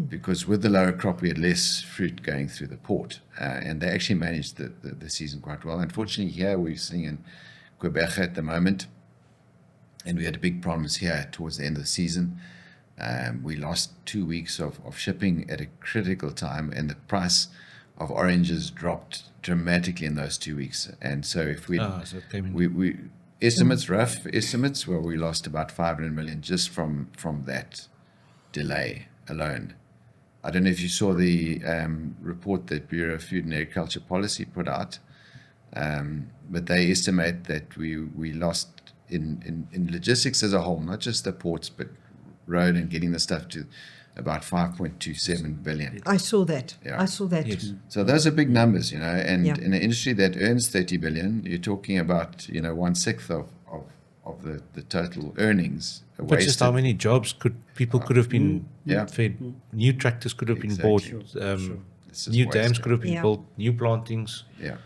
Speaker 5: Because with the lower crop, we had less fruit going through the port. And they actually managed the season quite well. Unfortunately, here we're sitting in Quebec at the moment. And we had big problems here towards the end of the season. We lost 2 weeks of shipping at a critical time, and the price of oranges dropped dramatically in those 2 weeks. And so if we rough estimates, well, we lost about 500 million just from that delay alone. I don't know if you saw the report that Bureau of Food and Agriculture Policy put out, but they estimate that we lost in logistics as a whole, not just the ports, but road and getting the stuff to about 5.27 billion.
Speaker 1: I saw that.
Speaker 5: Yeah.
Speaker 1: I saw that.
Speaker 3: Yes.
Speaker 5: So those are big numbers, and
Speaker 1: Yeah.
Speaker 5: in an industry that earns 30 billion, you're talking about, 1/6 of the total earnings.
Speaker 3: But just how many jobs people could have been
Speaker 5: Yeah.
Speaker 3: fed? New tractors could have been
Speaker 5: Exactly.
Speaker 3: bought.
Speaker 5: It's just
Speaker 3: New dams
Speaker 5: wasted.
Speaker 3: could have been
Speaker 1: Yeah.
Speaker 3: built. New plantings.
Speaker 5: Yeah.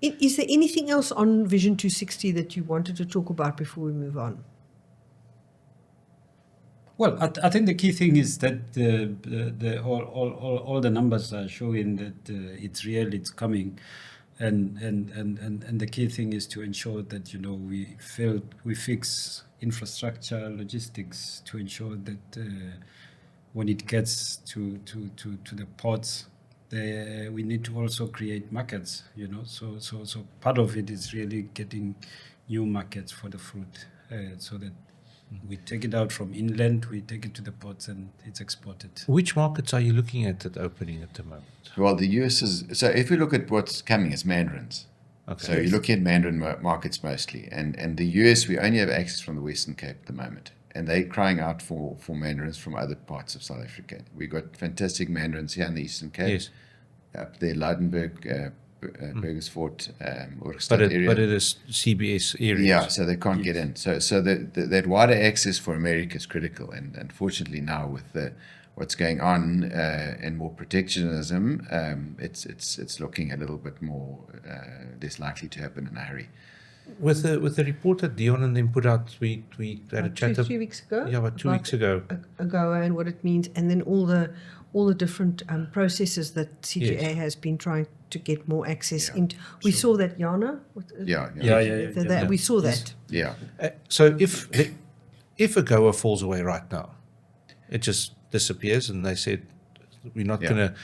Speaker 1: Is there anything else on Vision 260 that you wanted to talk about before we move on?
Speaker 2: Well, I think the key thing is that all the numbers are showing that it's real, it's coming, and the key thing is to ensure that we fix infrastructure, logistics to ensure that when it gets to the ports, we need to also create markets. So part of it is really getting new markets for the fruit, so that we take it out from inland, we take it to the ports, and it's exported.
Speaker 3: Which markets are you looking at opening at the moment?
Speaker 5: Well, the US is, so if we look at what's coming, it's mandarins.
Speaker 3: Okay.
Speaker 5: So you're looking at mandarin markets mostly. And the US, we only have access from the Western Cape at the moment. And they're crying out for mandarins from other parts of South Africa. We've got fantastic mandarins here in the Eastern Cape.
Speaker 3: Yes.
Speaker 5: Up there, Lydenburg, Burgersfort,
Speaker 3: But
Speaker 5: area.
Speaker 3: it is CBS areas.
Speaker 5: Yeah, so they can't get in. So that wider access for America is critical. And unfortunately now with what's going on and more protectionism, it's looking a little bit more less likely to happen in a hurry.
Speaker 3: With the report that Dion and them put out, we had a chat.
Speaker 1: 2-3 weeks ago.
Speaker 3: Yeah, about 2 weeks ago.
Speaker 1: Ago, and what it means, and then all the different processes that CGA
Speaker 3: Yes.
Speaker 1: has been trying to get more access
Speaker 5: Yeah,
Speaker 1: into. We saw that, Jana.
Speaker 2: Yeah.
Speaker 1: We saw that.
Speaker 5: Yeah.
Speaker 3: So if AGOA falls away right now, it just disappears, and they said we're not
Speaker 5: Yeah.
Speaker 3: going to.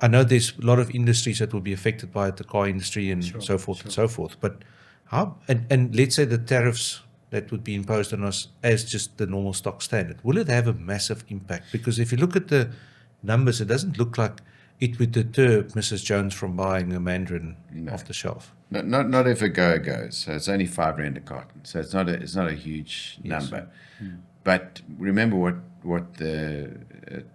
Speaker 3: I know there's a lot of industries that will be affected by it, the car industry and so forth and so forth. But how? And let's say the tariffs that would be imposed on us as just the normal stock standard, will it have a massive impact? Because if you look at the numbers, it doesn't look like it would deter Mrs. Jones from buying a mandarin off the shelf.
Speaker 5: Not if AGOA goes. So it's only R5 a carton. So it's not a huge number. But remember what the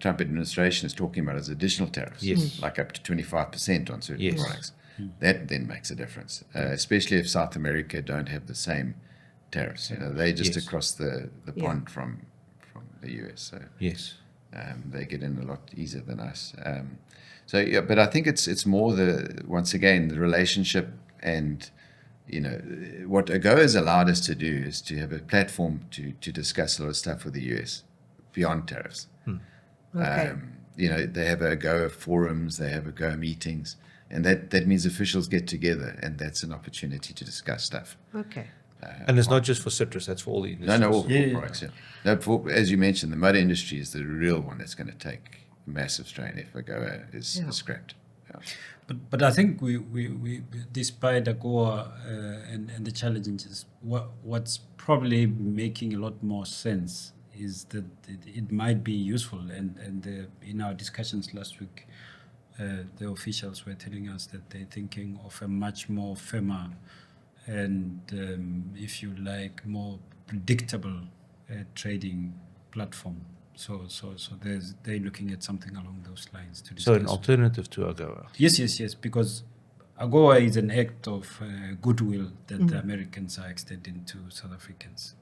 Speaker 5: Trump administration is talking about is additional tariffs, like up to 25% on certain products. That then makes a difference, especially if South America don't have the same tariffs. They're just across the pond from the US. So they get in a lot easier than us. But I think it's more once again the relationship, and what AGOA has allowed us to do is to have a platform to discuss a lot of stuff with the US beyond tariffs.
Speaker 1: Okay.
Speaker 5: They have AGOA forums, they have AGOA meetings, and that means officials get together, and that's an opportunity to discuss stuff.
Speaker 1: Okay.
Speaker 3: And it's not just for citrus; that's for all the industries.
Speaker 5: No, all products. No, as you mentioned, the motor industry is the real one that's going to take a massive strain if AGOA is scrapped. Yeah.
Speaker 2: But I think we despite AGOA and the challenges, what's probably making a lot more sense is that it might be useful. And in our discussions last week, the officials were telling us that they're thinking of a much more firmer and, if you like, more predictable trading platform. So they're looking at something along those lines to discuss.
Speaker 3: So an alternative to AGOA.
Speaker 2: Yes, because AGOA is an act of goodwill that the Americans are extending to South Africans.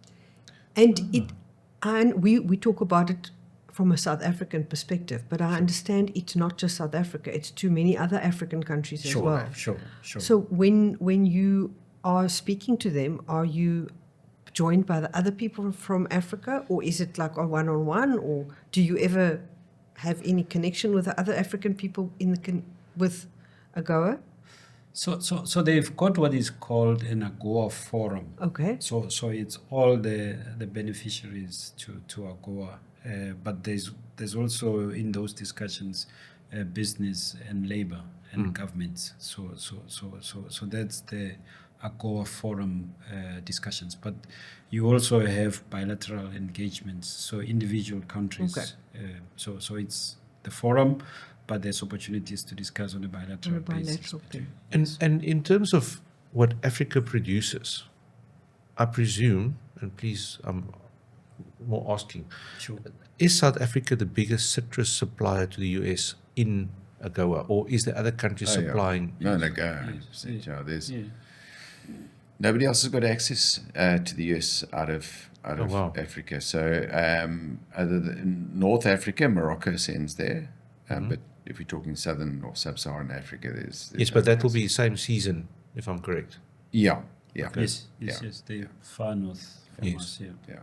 Speaker 1: And we talk about it from a South African perspective, but I understand it's not just South Africa; it's to many other African countries as well.
Speaker 2: Sure.
Speaker 1: So when you are speaking to them, are you joined by the other people from Africa, or is it like a one-on-one, or do you ever have any connection with the other African people with AGOA?
Speaker 2: So they've got what is called an AGOA forum.
Speaker 1: Okay.
Speaker 2: So it's all the beneficiaries to AGOA, but there's also in those discussions business and labor and governments. So that's AGOA forum discussions, but you also have bilateral engagements, so individual countries.
Speaker 1: Okay.
Speaker 2: So it's the forum, but there's opportunities to discuss on a bilateral basis.
Speaker 3: And in terms of what Africa produces, I presume, and please, I'm more asking,
Speaker 2: Sure.
Speaker 3: is South Africa the biggest citrus supplier to the US in AGOA, or is there other countries supplying?
Speaker 5: No, there's nobody else has got access to the US out of Africa. So other than North Africa, Morocco sends there, but if we're talking southern or sub-Saharan Africa, there's
Speaker 3: yes, but that will be the same season, if I'm correct.
Speaker 5: Yeah.
Speaker 2: Okay. Yes. They're far north from us.
Speaker 5: Yeah.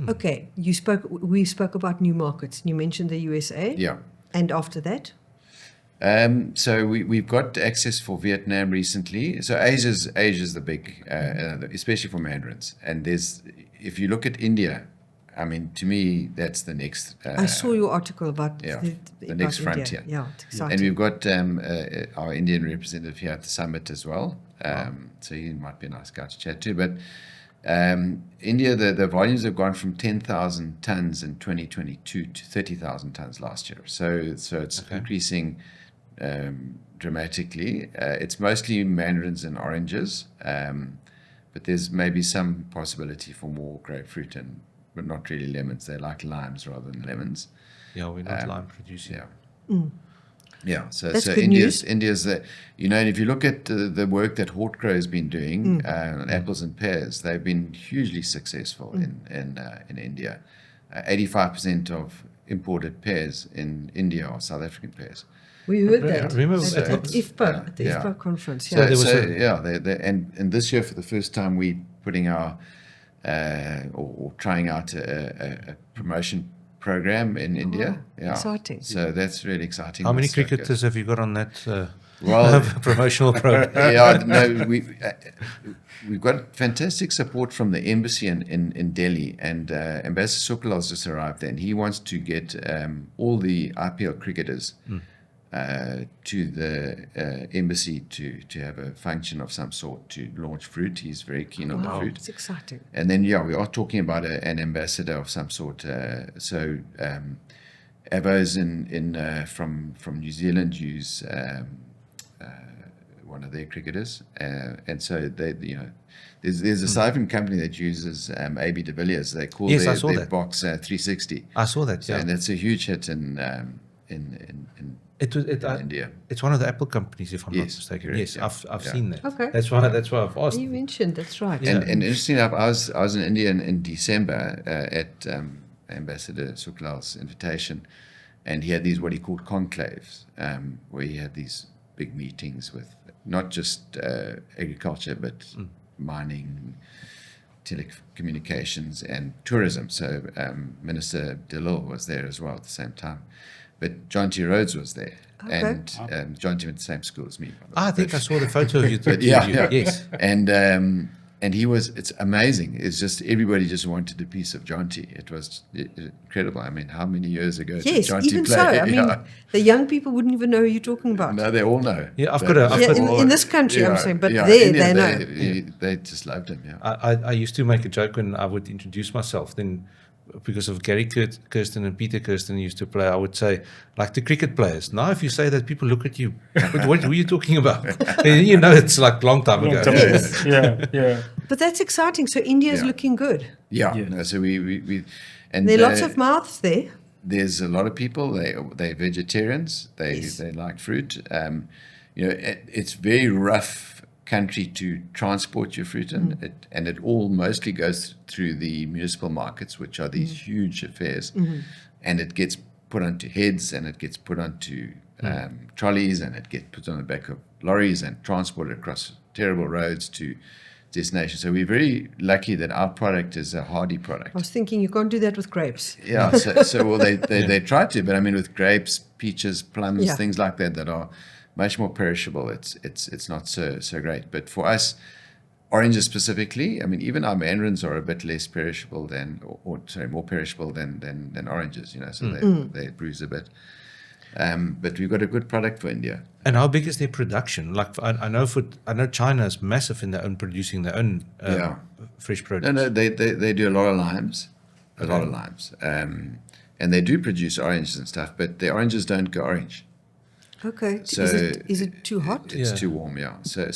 Speaker 1: Okay, we spoke about new markets. You mentioned the USA.
Speaker 5: Yeah.
Speaker 1: And after that?
Speaker 5: So we've got access for Vietnam recently. So Asia's the big, especially for mandarins. And if you look at India, I mean, to me, that's the next.
Speaker 1: I saw your article about
Speaker 5: the next
Speaker 1: India.
Speaker 5: frontier.
Speaker 1: Yeah, it's exciting.
Speaker 5: And we've got our Indian representative here at the summit as well. So he might be a nice guy to chat to. But India, the volumes have gone from 10,000 tons in 2022 to 30,000 tons last year. So it's increasing dramatically. It's mostly mandarins and oranges, but there's maybe some possibility for more grapefruit but not really lemons. They like limes rather than lemons.
Speaker 3: Yeah, we're not lime producing.
Speaker 5: Yeah, so
Speaker 1: good
Speaker 5: India's and if you look at the work that Hortgrow has been doing on apples and pears, they've been hugely successful in India. 85% of imported pears in India are South African pears.
Speaker 1: We heard that.
Speaker 3: Remember
Speaker 1: at the IFPA conference.
Speaker 5: So, and this year for the first time we're putting our or trying out a promotion program in India. Yeah,
Speaker 1: exciting.
Speaker 5: So that's really exciting.
Speaker 3: How many cricketers have you got on that
Speaker 5: well,
Speaker 3: promotional program?
Speaker 5: We've got fantastic support from the embassy in Delhi, and Ambassador Sukalal's just arrived there, and he wants to get all the IPL cricketers to the embassy to have a function of some sort to launch fruit. He's very keen on the fruit.
Speaker 1: It's exciting.
Speaker 5: And then, we are talking about an ambassador of some sort. So Avos from New Zealand use one of their cricketers, and so they, there's a South African company that uses AB de Villiers. They call their box 360.
Speaker 3: I saw that. Yeah,
Speaker 5: and that's a huge hit in India.
Speaker 3: It's one of the Apple companies, if I'm not mistaken.
Speaker 5: Correct,
Speaker 3: yes, I've seen that.
Speaker 1: Okay.
Speaker 3: That's why I've asked.
Speaker 1: You mentioned, that's right.
Speaker 5: And interestingly enough, I was in India in December at Ambassador Sukalal's invitation, and he had these what he called conclaves, where he had these big meetings with not just agriculture, but mining, telecommunications, and tourism. So Minister Dewald was there as well at the same time. But John T. Rhodes was there, and John T. went to the same school as me.
Speaker 3: I think I saw the photo of you.
Speaker 5: Yes. And he was. It's amazing. It's just everybody just wanted a piece of John T. It was incredible. I mean, how many years ago did John T. play?
Speaker 1: So. I mean, the young people wouldn't even know who you're talking about.
Speaker 5: No, they all know.
Speaker 3: Yeah,
Speaker 1: in this country, I'm saying, but there they know.
Speaker 5: They just loved him. Yeah.
Speaker 3: I used to make a joke when I would introduce myself. Then, because of Gary Kirsten and Peter Kirsten used to play, I would say, like the cricket players. Now, if you say that, people look at you. What were you talking about? It's like a long time ago.
Speaker 1: Yes.
Speaker 2: Yeah.
Speaker 1: But that's exciting. So India is looking good.
Speaker 5: Yeah. No, so we and
Speaker 1: there are lots of mouths there.
Speaker 5: There's a lot of people. They're vegetarians. They like fruit. It's very rough country to transport your fruit in, and it all mostly goes through the municipal markets, which are these huge affairs, and it gets put onto heads, and it gets put onto trolleys, and it gets put on the back of lorries and transported across terrible roads to destination. So we're very lucky that our product is a hardy product.
Speaker 1: I was thinking you can't do that with grapes.
Speaker 5: Yeah, so they try to, but I mean with grapes, peaches, plums, things like that are much more perishable. It's not so great. But for us, oranges specifically, I mean, even our mandarins are a bit less perishable more perishable than oranges. So they bruise a bit. But we've got a good product for India.
Speaker 3: And how big is their production? Like I know China is massive in their own producing their own fresh produce.
Speaker 5: No, they do a lot of limes, and they do produce oranges and stuff. But the oranges don't go orange.
Speaker 1: Okay.
Speaker 5: So
Speaker 1: is it too hot?
Speaker 5: It's too warm. Yeah. So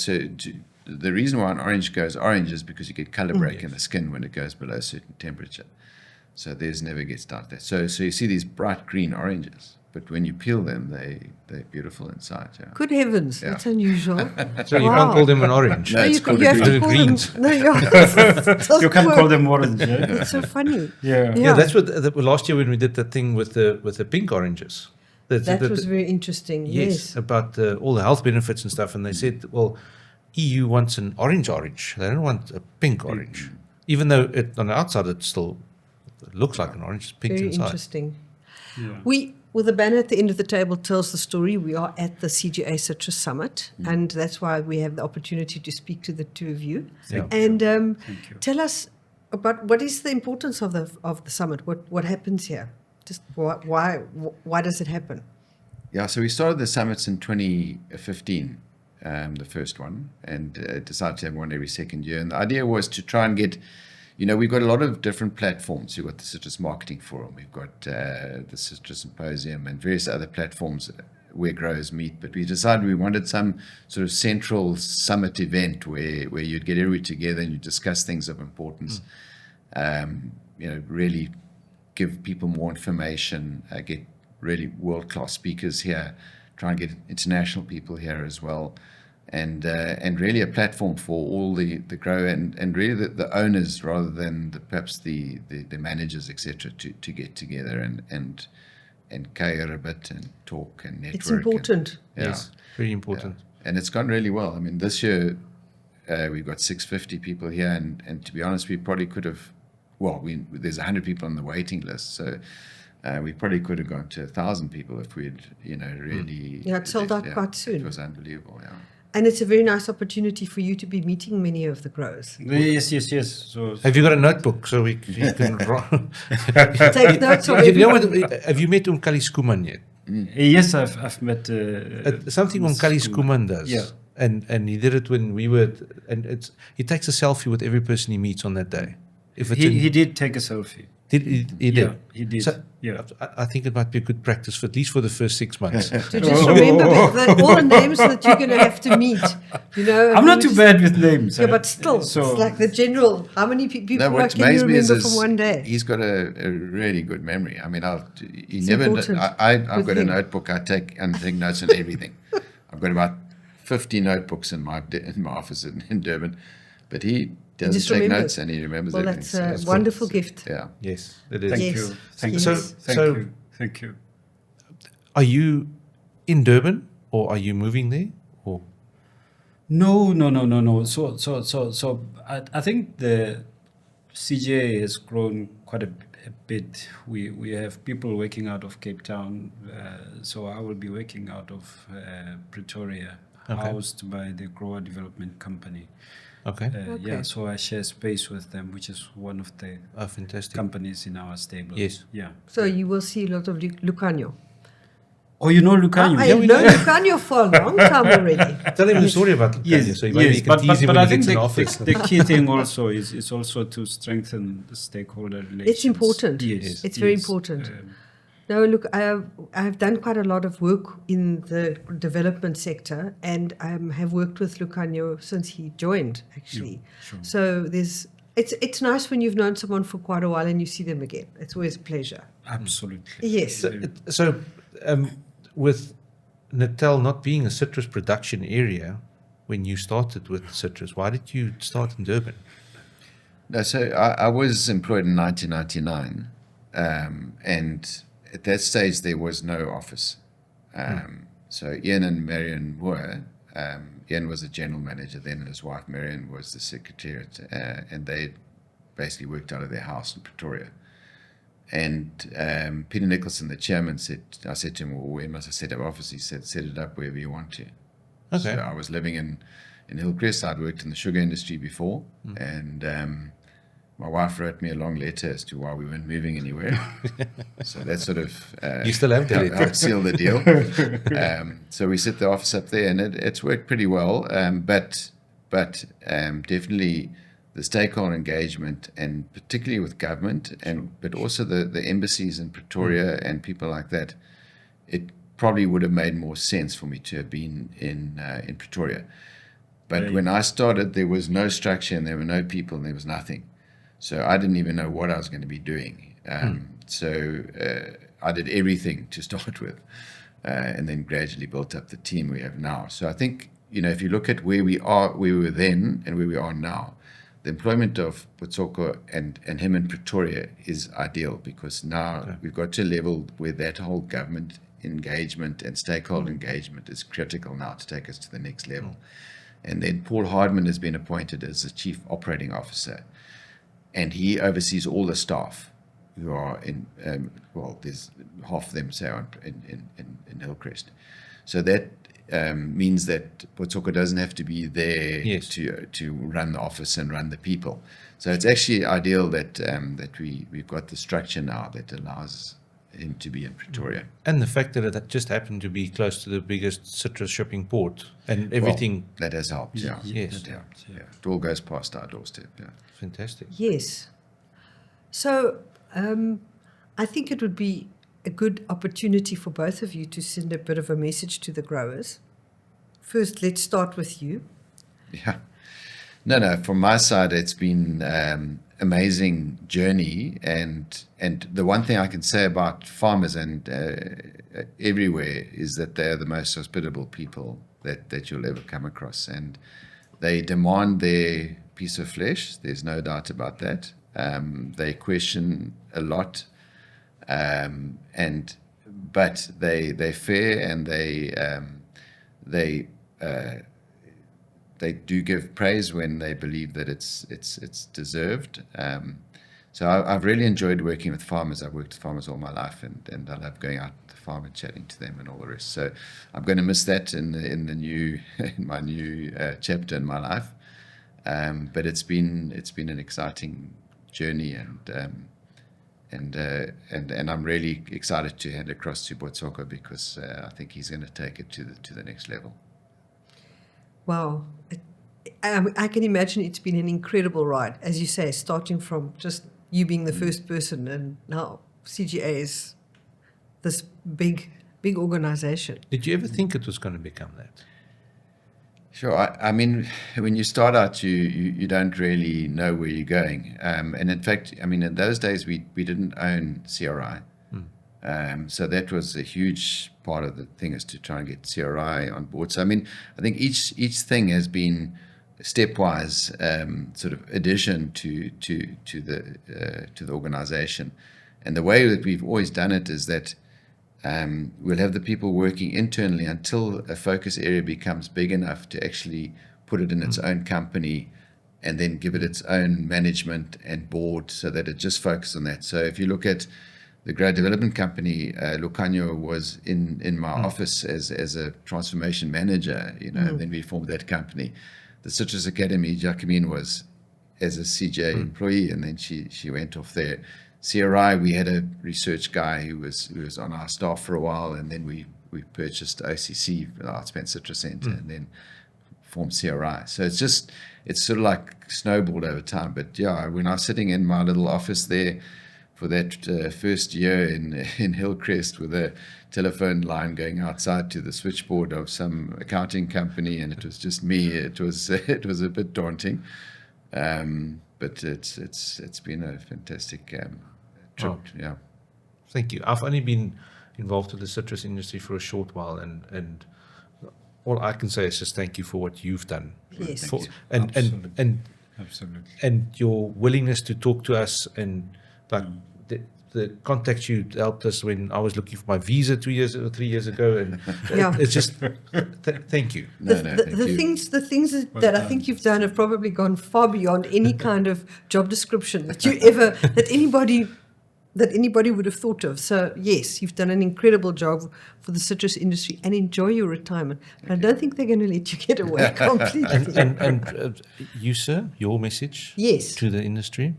Speaker 5: the reason why an orange goes orange is because you get color break in the skin when it goes below a certain temperature. So theirs never gets dark there. So you see these bright green oranges. But when you peel them, they're beautiful inside. Yeah.
Speaker 1: Good heavens, that's unusual.
Speaker 3: So you can't call them an orange.
Speaker 5: No, it's called
Speaker 1: you have
Speaker 5: a
Speaker 1: to
Speaker 5: green.
Speaker 1: call
Speaker 3: greens.
Speaker 1: them. No,
Speaker 2: You can't call them orange. Yeah?
Speaker 1: It's so funny.
Speaker 2: Yeah.
Speaker 3: Yeah, that's what last year when we did that thing with the pink oranges.
Speaker 1: That was very interesting. Yes.
Speaker 3: About all the health benefits and stuff. And they said, well, EU wants an orange. They don't want a pink orange. Even though on the outside it still looks like an orange, it's pink
Speaker 1: Very
Speaker 3: inside.
Speaker 1: interesting.
Speaker 2: Yeah.
Speaker 1: Well, the banner at the end of the table tells the story. We are at the CGA Citrus Summit, and that's why we have the opportunity to speak to the two of you. And
Speaker 2: Thank you.
Speaker 1: tell us about what is the importance of the summit. What happens here? Just why does it happen?
Speaker 5: Yeah, so we started the summits in 2015, the first one, and decided to have one every second year. And the idea was to try and get, we've got a lot of different platforms. We've got the Citrus Marketing Forum, we've got the Citrus Symposium, and various other platforms where growers meet. But we decided we wanted some sort of central summit event where you'd get everybody together and you discuss things of importance. Really give people more information, get really world-class speakers here, try and get international people here as well, and really a platform for all the grower and really the owners rather than perhaps the managers, etc., to get together and care a bit and talk and network.
Speaker 1: It's important.
Speaker 3: Yes, very important.
Speaker 5: Yeah. And it's gone really well. I mean, this year we've got 650 people here, and to be honest, we probably could have. Well, there's 100 people on the waiting list, so we probably could have gone to 1,000 people if we'd, really.
Speaker 1: Yeah, it sold out quite soon.
Speaker 5: It was unbelievable, yeah.
Speaker 1: And it's a very nice opportunity for you to be meeting many of the growers.
Speaker 2: Yes. So
Speaker 3: Have you got a notebook so we can
Speaker 1: Take notes of everyone.
Speaker 3: Have you met Umkali Skuman yet?
Speaker 2: yes, I've met
Speaker 3: Something Umkali Skuman does.
Speaker 2: Yeah.
Speaker 3: And he did it when we were, and he takes a selfie with every person he meets on that day. If it's
Speaker 2: he did take a selfie.
Speaker 3: He did.
Speaker 2: Yeah, he did.
Speaker 3: So, I think it might be a good practice for at least for the first 6 months.
Speaker 1: To just remember all the names that you're going to have to meet.
Speaker 2: I'm not too bad with names.
Speaker 1: Yeah, but still, it's like the general. How many people
Speaker 5: What
Speaker 1: can you
Speaker 5: amazed me is
Speaker 1: remember from one day?
Speaker 5: he's got a really good memory. I mean, I've
Speaker 1: important
Speaker 5: got
Speaker 1: him.
Speaker 5: a notebook. I take notes on everything. I've got about 50 notebooks in my office in Durban, but he doesn't
Speaker 1: just
Speaker 5: take
Speaker 1: remembers.
Speaker 5: notes and he remembers
Speaker 1: Well,
Speaker 5: everything.
Speaker 1: that's a wonderful gift.
Speaker 5: Yeah.
Speaker 3: Yes, it is.
Speaker 2: Thank
Speaker 1: Yes.
Speaker 2: you. Thank
Speaker 1: Yes.
Speaker 2: you.
Speaker 3: So-
Speaker 2: Thank you.
Speaker 3: Are you in Durban or are you moving there? Or
Speaker 2: No. So I think the CGA has grown quite a bit. We have people working out of Cape Town. So I will be working out of Pretoria, housed by the Grower Development Company.
Speaker 3: okay,
Speaker 2: Yeah, so I share space with them, which is one of the
Speaker 3: fantastic.
Speaker 2: companies in our stable.
Speaker 3: Yes.
Speaker 2: Yeah.
Speaker 1: So you will see a lot of Lucanio.
Speaker 2: Oh, you know Lucanio?
Speaker 1: I know Lucanio for a long time already.
Speaker 3: Tell him the story about Lucania,
Speaker 2: Yes,
Speaker 3: so maybe you can tease him
Speaker 2: but
Speaker 3: when
Speaker 2: I
Speaker 3: he
Speaker 2: think
Speaker 3: gets in office.
Speaker 2: the key thing also is also to strengthen the stakeholder relations.
Speaker 1: It's important.
Speaker 2: Yes,
Speaker 1: It's very
Speaker 2: yes.
Speaker 1: important. No, look, I've done quite a lot of work in the development sector, and have worked with Lucanio since he joined, actually.
Speaker 2: Sure.
Speaker 1: So it's nice when you've known someone for quite a while and you see them again. It's always a pleasure.
Speaker 2: Absolutely.
Speaker 1: Yes.
Speaker 3: So, with Natal not being a citrus production area, when you started with citrus, why did you start in Durban?
Speaker 5: No, so I was employed in 1999, and at that stage there was no office. So Ian and Marion were. Ian was a general manager then, and his wife Marion was the secretariat, and they basically worked out of their house in Pretoria. And Peter Nicholson, the chairman, I said to him, well, where must I set up office? He said, set it up wherever you want to.
Speaker 3: Okay.
Speaker 5: So I was living in Hillcrest. I'd worked in the sugar industry before, and my wife wrote me a long letter as to why we weren't moving anywhere. So that sort of
Speaker 3: you still have the letter.
Speaker 5: helped seal the deal. So we set the office up there, and it's worked pretty well. But definitely the stakeholder engagement, and particularly with government, but also the embassies in Pretoria and people like that, it probably would have made more sense for me to have been in Pretoria. But when I started, there was no structure, and there were no people, and there was nothing. So I didn't even know what I was going to be doing. So I did everything to start with, and then gradually built up the team we have now. So I think, if you look at where we were then and where we are now, the employment of Boitshoko and him in Pretoria is ideal, because now we've got to a level where that whole government engagement and stakeholder engagement is critical now to take us to the next level. And then Paul Hardman has been appointed as the Chief Operating Officer, and he oversees all the staff who are in, there's half of them, say, in Hillcrest. So that means that Boitshoko doesn't have to be there to run the office and run the people. So it's actually ideal that we've got the structure now that allows him to be in Pretoria.
Speaker 3: And the fact that it just happened to be close to the biggest citrus shipping port and everything.
Speaker 5: That has helped, yeah.
Speaker 3: Yes.
Speaker 5: Yeah. It all goes past our doorstep, yeah.
Speaker 3: Fantastic.
Speaker 1: Yes. So I think it would be a good opportunity for both of you to send a bit of a message to the growers. First, let's start with you.
Speaker 5: Yeah. No, from my side, it's been amazing journey, and the one thing I can say about farmers and everywhere is that they're the most hospitable people that you'll ever come across, and they demand their piece of flesh. There's no doubt about that. They question a lot, but they're fair, and they do give praise when they believe that it's deserved. So I've really enjoyed working with farmers. I've worked with farmers all my life, and I love going out to the farm and chatting to them and all the rest. So I'm going to miss that in my new chapter in my life. But it's been an exciting journey, and I'm really excited to hand across to Boitshoko, because I think he's going to take it to the next level.
Speaker 1: Wow. I can imagine it's been an incredible ride, as you say, starting from just you being the first person, and now CGA is this big organization.
Speaker 3: Did you ever think it was going to become that?
Speaker 5: Sure. I mean, when you start out, you don't really know where you're going. And in fact, I mean, in those days, we didn't own CRI. So that was a huge part of the thing, is to try and get CRI on board. So I mean, I think each thing has been stepwise sort of addition to the organization. And the way that we've always done it is that we'll have the people working internally until a focus area becomes big enough to actually put it in its own company, and then give it its own management and board, so that it just focuses on that. So if you look at the Grow Development Company, Lucanio was in my office as a transformation manager, and then we formed that company. The Citrus Academy, Jacqueline was as a CGA employee, and then she went off there. CRI, we had a research guy who was on our staff for a while, and then we purchased OCC, Outspent Citrus Centre, and then formed CRI. So it's sort of like snowballed over time. But yeah, when I was sitting in my little office there for that first year in Hillcrest, with a telephone line going outside to the switchboard of some accounting company, and it was just me, it was a bit daunting. But it's been a fantastic trip.
Speaker 3: Oh.
Speaker 5: Yeah.
Speaker 3: Thank you. I've only been involved with the citrus industry for a short while, and all I can say is just thank you for what you've done.
Speaker 1: Yes.
Speaker 3: Absolutely. And your willingness to talk to us, and like the contacts you helped us when I was looking for my visa 2 years or 3 years ago, and it's just thank you.
Speaker 1: The things that I think you've done have probably gone far beyond any kind of job description that anybody would have thought of. So yes, you've done an incredible job for the citrus industry, and enjoy your retirement. But I don't think they're going to let you get away completely.
Speaker 3: And you, sir, your message
Speaker 1: Yes.
Speaker 3: to the industry?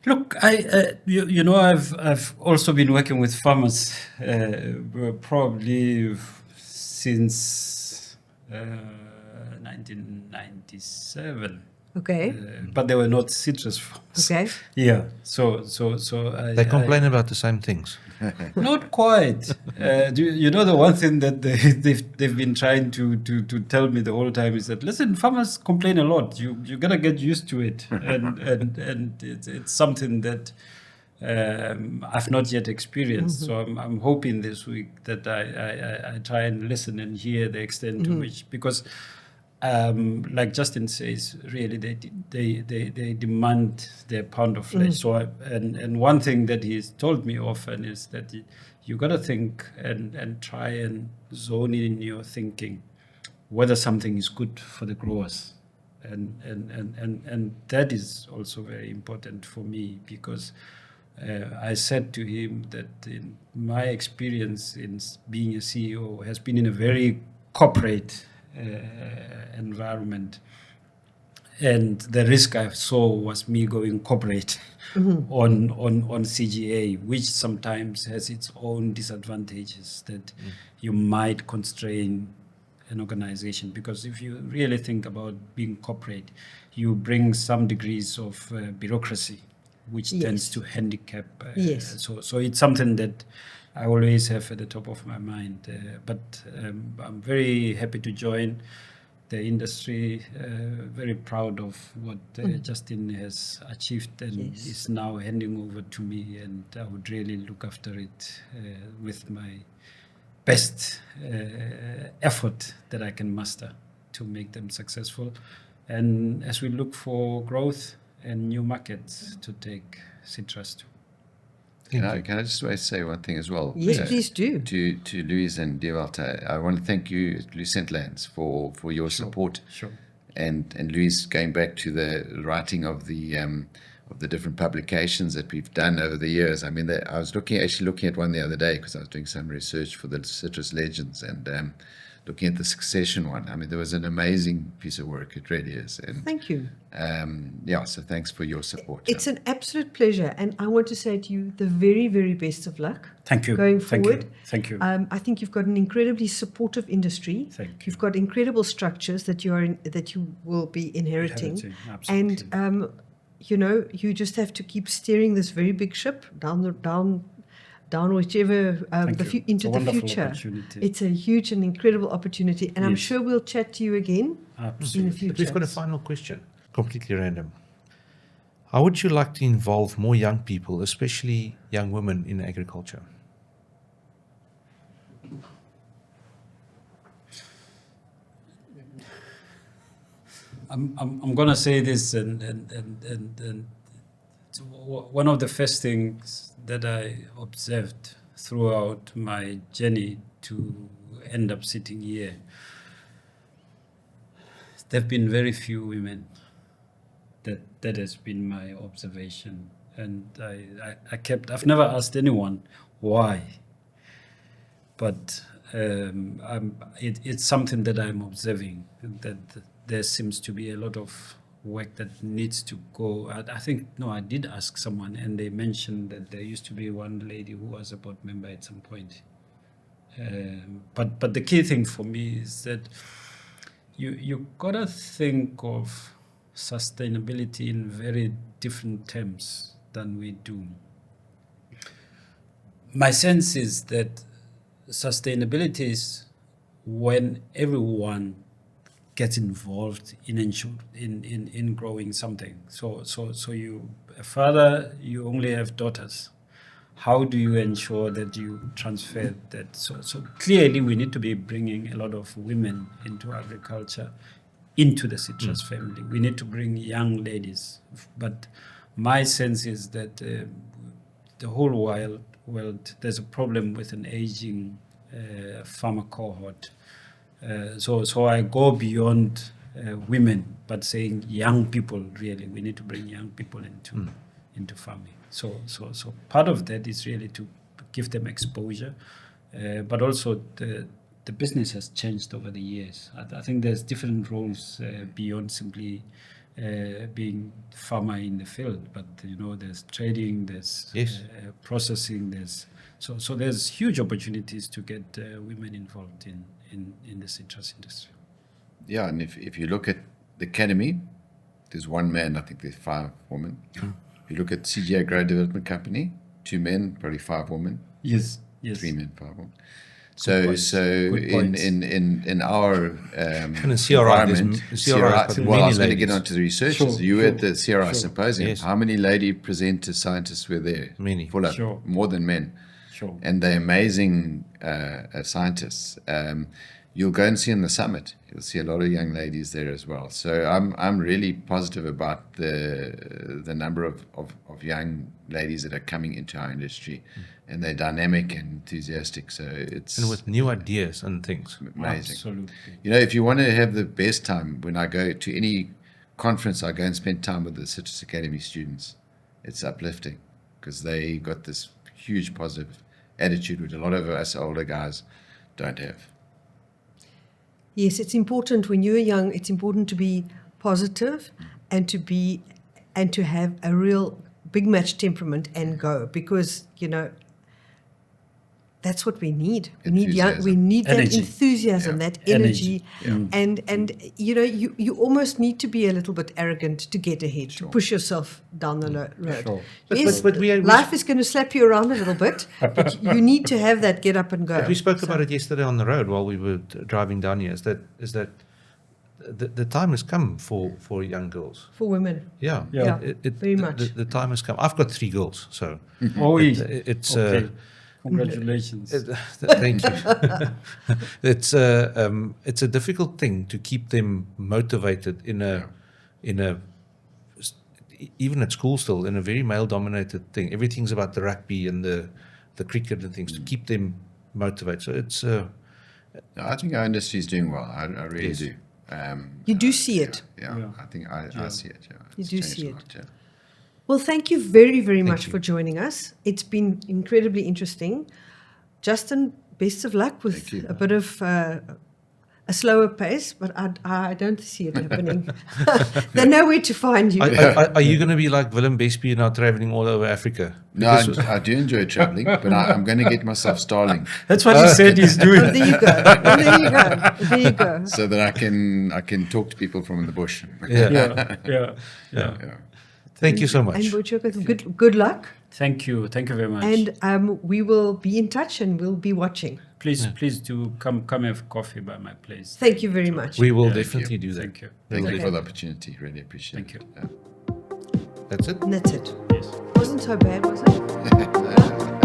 Speaker 2: Look, I've also been working with farmers probably since 1997.
Speaker 1: Okay.
Speaker 2: But they were not citrus farmers.
Speaker 1: Okay.
Speaker 2: Yeah. So
Speaker 3: They complain about the same things.
Speaker 2: not quite. The one thing that they've been trying to tell me the whole time is that, listen, farmers complain a lot. You gotta get used to it, and it's something that I've not yet experienced. So I'm hoping this week that I try and listen and hear the extent to which, because like Justin says, really they demand their pound of flesh. So and one thing that he's told me often is that you got to think and try and zone in your thinking whether something is good for the growers, and that is also very important for me, because I said to him that in my experience in being a CEO has been in a very corporate environment, and the risk I saw was me going corporate on CGA, which sometimes has its own disadvantages that you might constrain an organization, because if you really think about being corporate, you bring some degrees of bureaucracy, which tends to handicap. So it's something that I always have at the top of my mind. But I'm very happy to join the industry, very proud of what Justin has achieved and is now handing over to me, and I would really look after it with my best effort that I can muster to make them successful. And as we look for growth and new markets to take citrus to.
Speaker 5: Can I just say one thing as well?
Speaker 1: Yes, please do.
Speaker 5: To Louise and Dewald, I want to thank you, Lucentlands, for your support.
Speaker 2: Sure.
Speaker 5: And Louise, going back to the writing of the different publications that we've done over the years. I mean, I was looking at one the other day because I was doing some research for the Citrus Legends, and looking at the Succession one. I mean, there was an amazing piece of work. It really is. And
Speaker 1: thank you.
Speaker 5: So thanks for your support.
Speaker 1: It's an absolute pleasure, and I want to say to you the very, very best of luck.
Speaker 2: Thank you.
Speaker 1: Going forward.
Speaker 2: Thank you.
Speaker 1: I think you've got an incredibly supportive industry.
Speaker 2: Thank you.
Speaker 1: You've got incredible structures that you will be inheriting.
Speaker 2: Absolutely.
Speaker 1: And you just have to keep steering this very big ship down whichever into the future. It's a huge and incredible opportunity, and I'm sure we'll chat to you again in the future.
Speaker 3: But we've got a final question, completely random. How would you like to involve more young people, especially young women, in agriculture?
Speaker 2: I'm going to say this, and one of the first things that I observed throughout my journey to end up sitting here, there have been very few women. That has been my observation, and I've never asked anyone why, but it's something that I'm observing, that there seems to be a lot of work that needs to go. I did ask someone, and they mentioned that there used to be one lady who was a board member at some point. But the key thing for me is that you gotta think of sustainability in very different terms than we do. My sense is that sustainability is when everyone gets involved in growing something. So you, a father, you only have daughters. How do you ensure that you transfer that? So clearly we need to be bringing a lot of women into agriculture, into the citrus family. We need to bring young ladies. But my sense is that the whole world, there's a problem with an aging farmer cohort. So I go beyond women, but saying young people, really. We need to bring young people into farming. So part of that is really to give them exposure, but also the business has changed over the years. I think there's different roles beyond simply being farmer in the field, but there's trading, there's processing, so there's huge opportunities to get women involved in the citrus industry.
Speaker 5: Yeah, and if you look at the academy, there's one man, I think there's 5 women. If you look at CGA Grow Development Company, 2 men, probably 5 women.
Speaker 2: Yes.
Speaker 5: 3 men, 5 women. So in our
Speaker 3: and in CRI,
Speaker 5: well, I was going to get onto the researchers. You were at the CRI symposium.
Speaker 3: Yes.
Speaker 5: How many lady presenter scientists were there?
Speaker 3: Many.
Speaker 5: Full up, more than men.
Speaker 2: Sure.
Speaker 5: And they're amazing scientists. You'll go and see in the summit. You'll see a lot of young ladies there as well. So I'm really positive about the number of young ladies that are coming into our industry, and they're dynamic and enthusiastic. So it's
Speaker 3: and with new ideas and things.
Speaker 5: Amazing.
Speaker 2: Absolutely.
Speaker 5: If you want to have the best time, when I go to any conference, I go and spend time with the Citrus Academy students. It's uplifting because they got this huge positive attitude, which a lot of us older guys don't have.
Speaker 1: Yes, it's important when you're young. It's important to be positive and to have a real big match temperament and go, because that's what we need. We need that enthusiasm, that energy, and you almost need to be a little bit arrogant to get ahead, to push yourself down the road.
Speaker 2: Sure.
Speaker 1: Yes, life is going to slap you around a little bit, but you need to have that get up and go.
Speaker 3: But we spoke about it yesterday on the road while we were driving down here. Is that the time has come for young girls.
Speaker 1: For women.
Speaker 3: Yeah.
Speaker 1: Very much.
Speaker 3: The time has come. I've got 3 girls, so it's.
Speaker 2: Okay. Congratulations.
Speaker 3: Thank you. It's a difficult thing to keep them motivated in a even at school still, in a very male-dominated thing. Everything's about the rugby and the cricket and things to keep them motivated. So it's.
Speaker 5: I think our industry is doing well. I really do.
Speaker 1: You do see it.
Speaker 5: Yeah. I think I see it. Yeah.
Speaker 1: You
Speaker 5: It's
Speaker 1: do
Speaker 5: changed
Speaker 1: see
Speaker 5: a
Speaker 1: it.
Speaker 5: lot, yeah.
Speaker 1: Well, thank you very, very much for joining us. It's been incredibly interesting. Justin, best of luck with a bit of a slower pace, but I don't see it happening. They know where to find you.
Speaker 3: Are you going to be like Willem Besby now, traveling all over Africa?
Speaker 5: No, I do enjoy traveling, but I'm going to get myself Starlink.
Speaker 2: That's what he said he's doing.
Speaker 1: There you go. There you go.
Speaker 5: So that I can talk to people from the bush.
Speaker 2: Yeah.
Speaker 3: Thank you so much.
Speaker 1: And Boitshoko, good luck.
Speaker 2: Thank you very much.
Speaker 1: And we will be in touch and we'll be watching.
Speaker 2: Please do come have coffee by my place.
Speaker 1: Thank you very much.
Speaker 3: We will definitely do that.
Speaker 2: Thank you.
Speaker 5: Thank you for the opportunity. Really appreciate it.
Speaker 2: Thank you.
Speaker 3: That's it.
Speaker 1: That's it.
Speaker 2: Yes.
Speaker 1: Wasn't so bad, was it?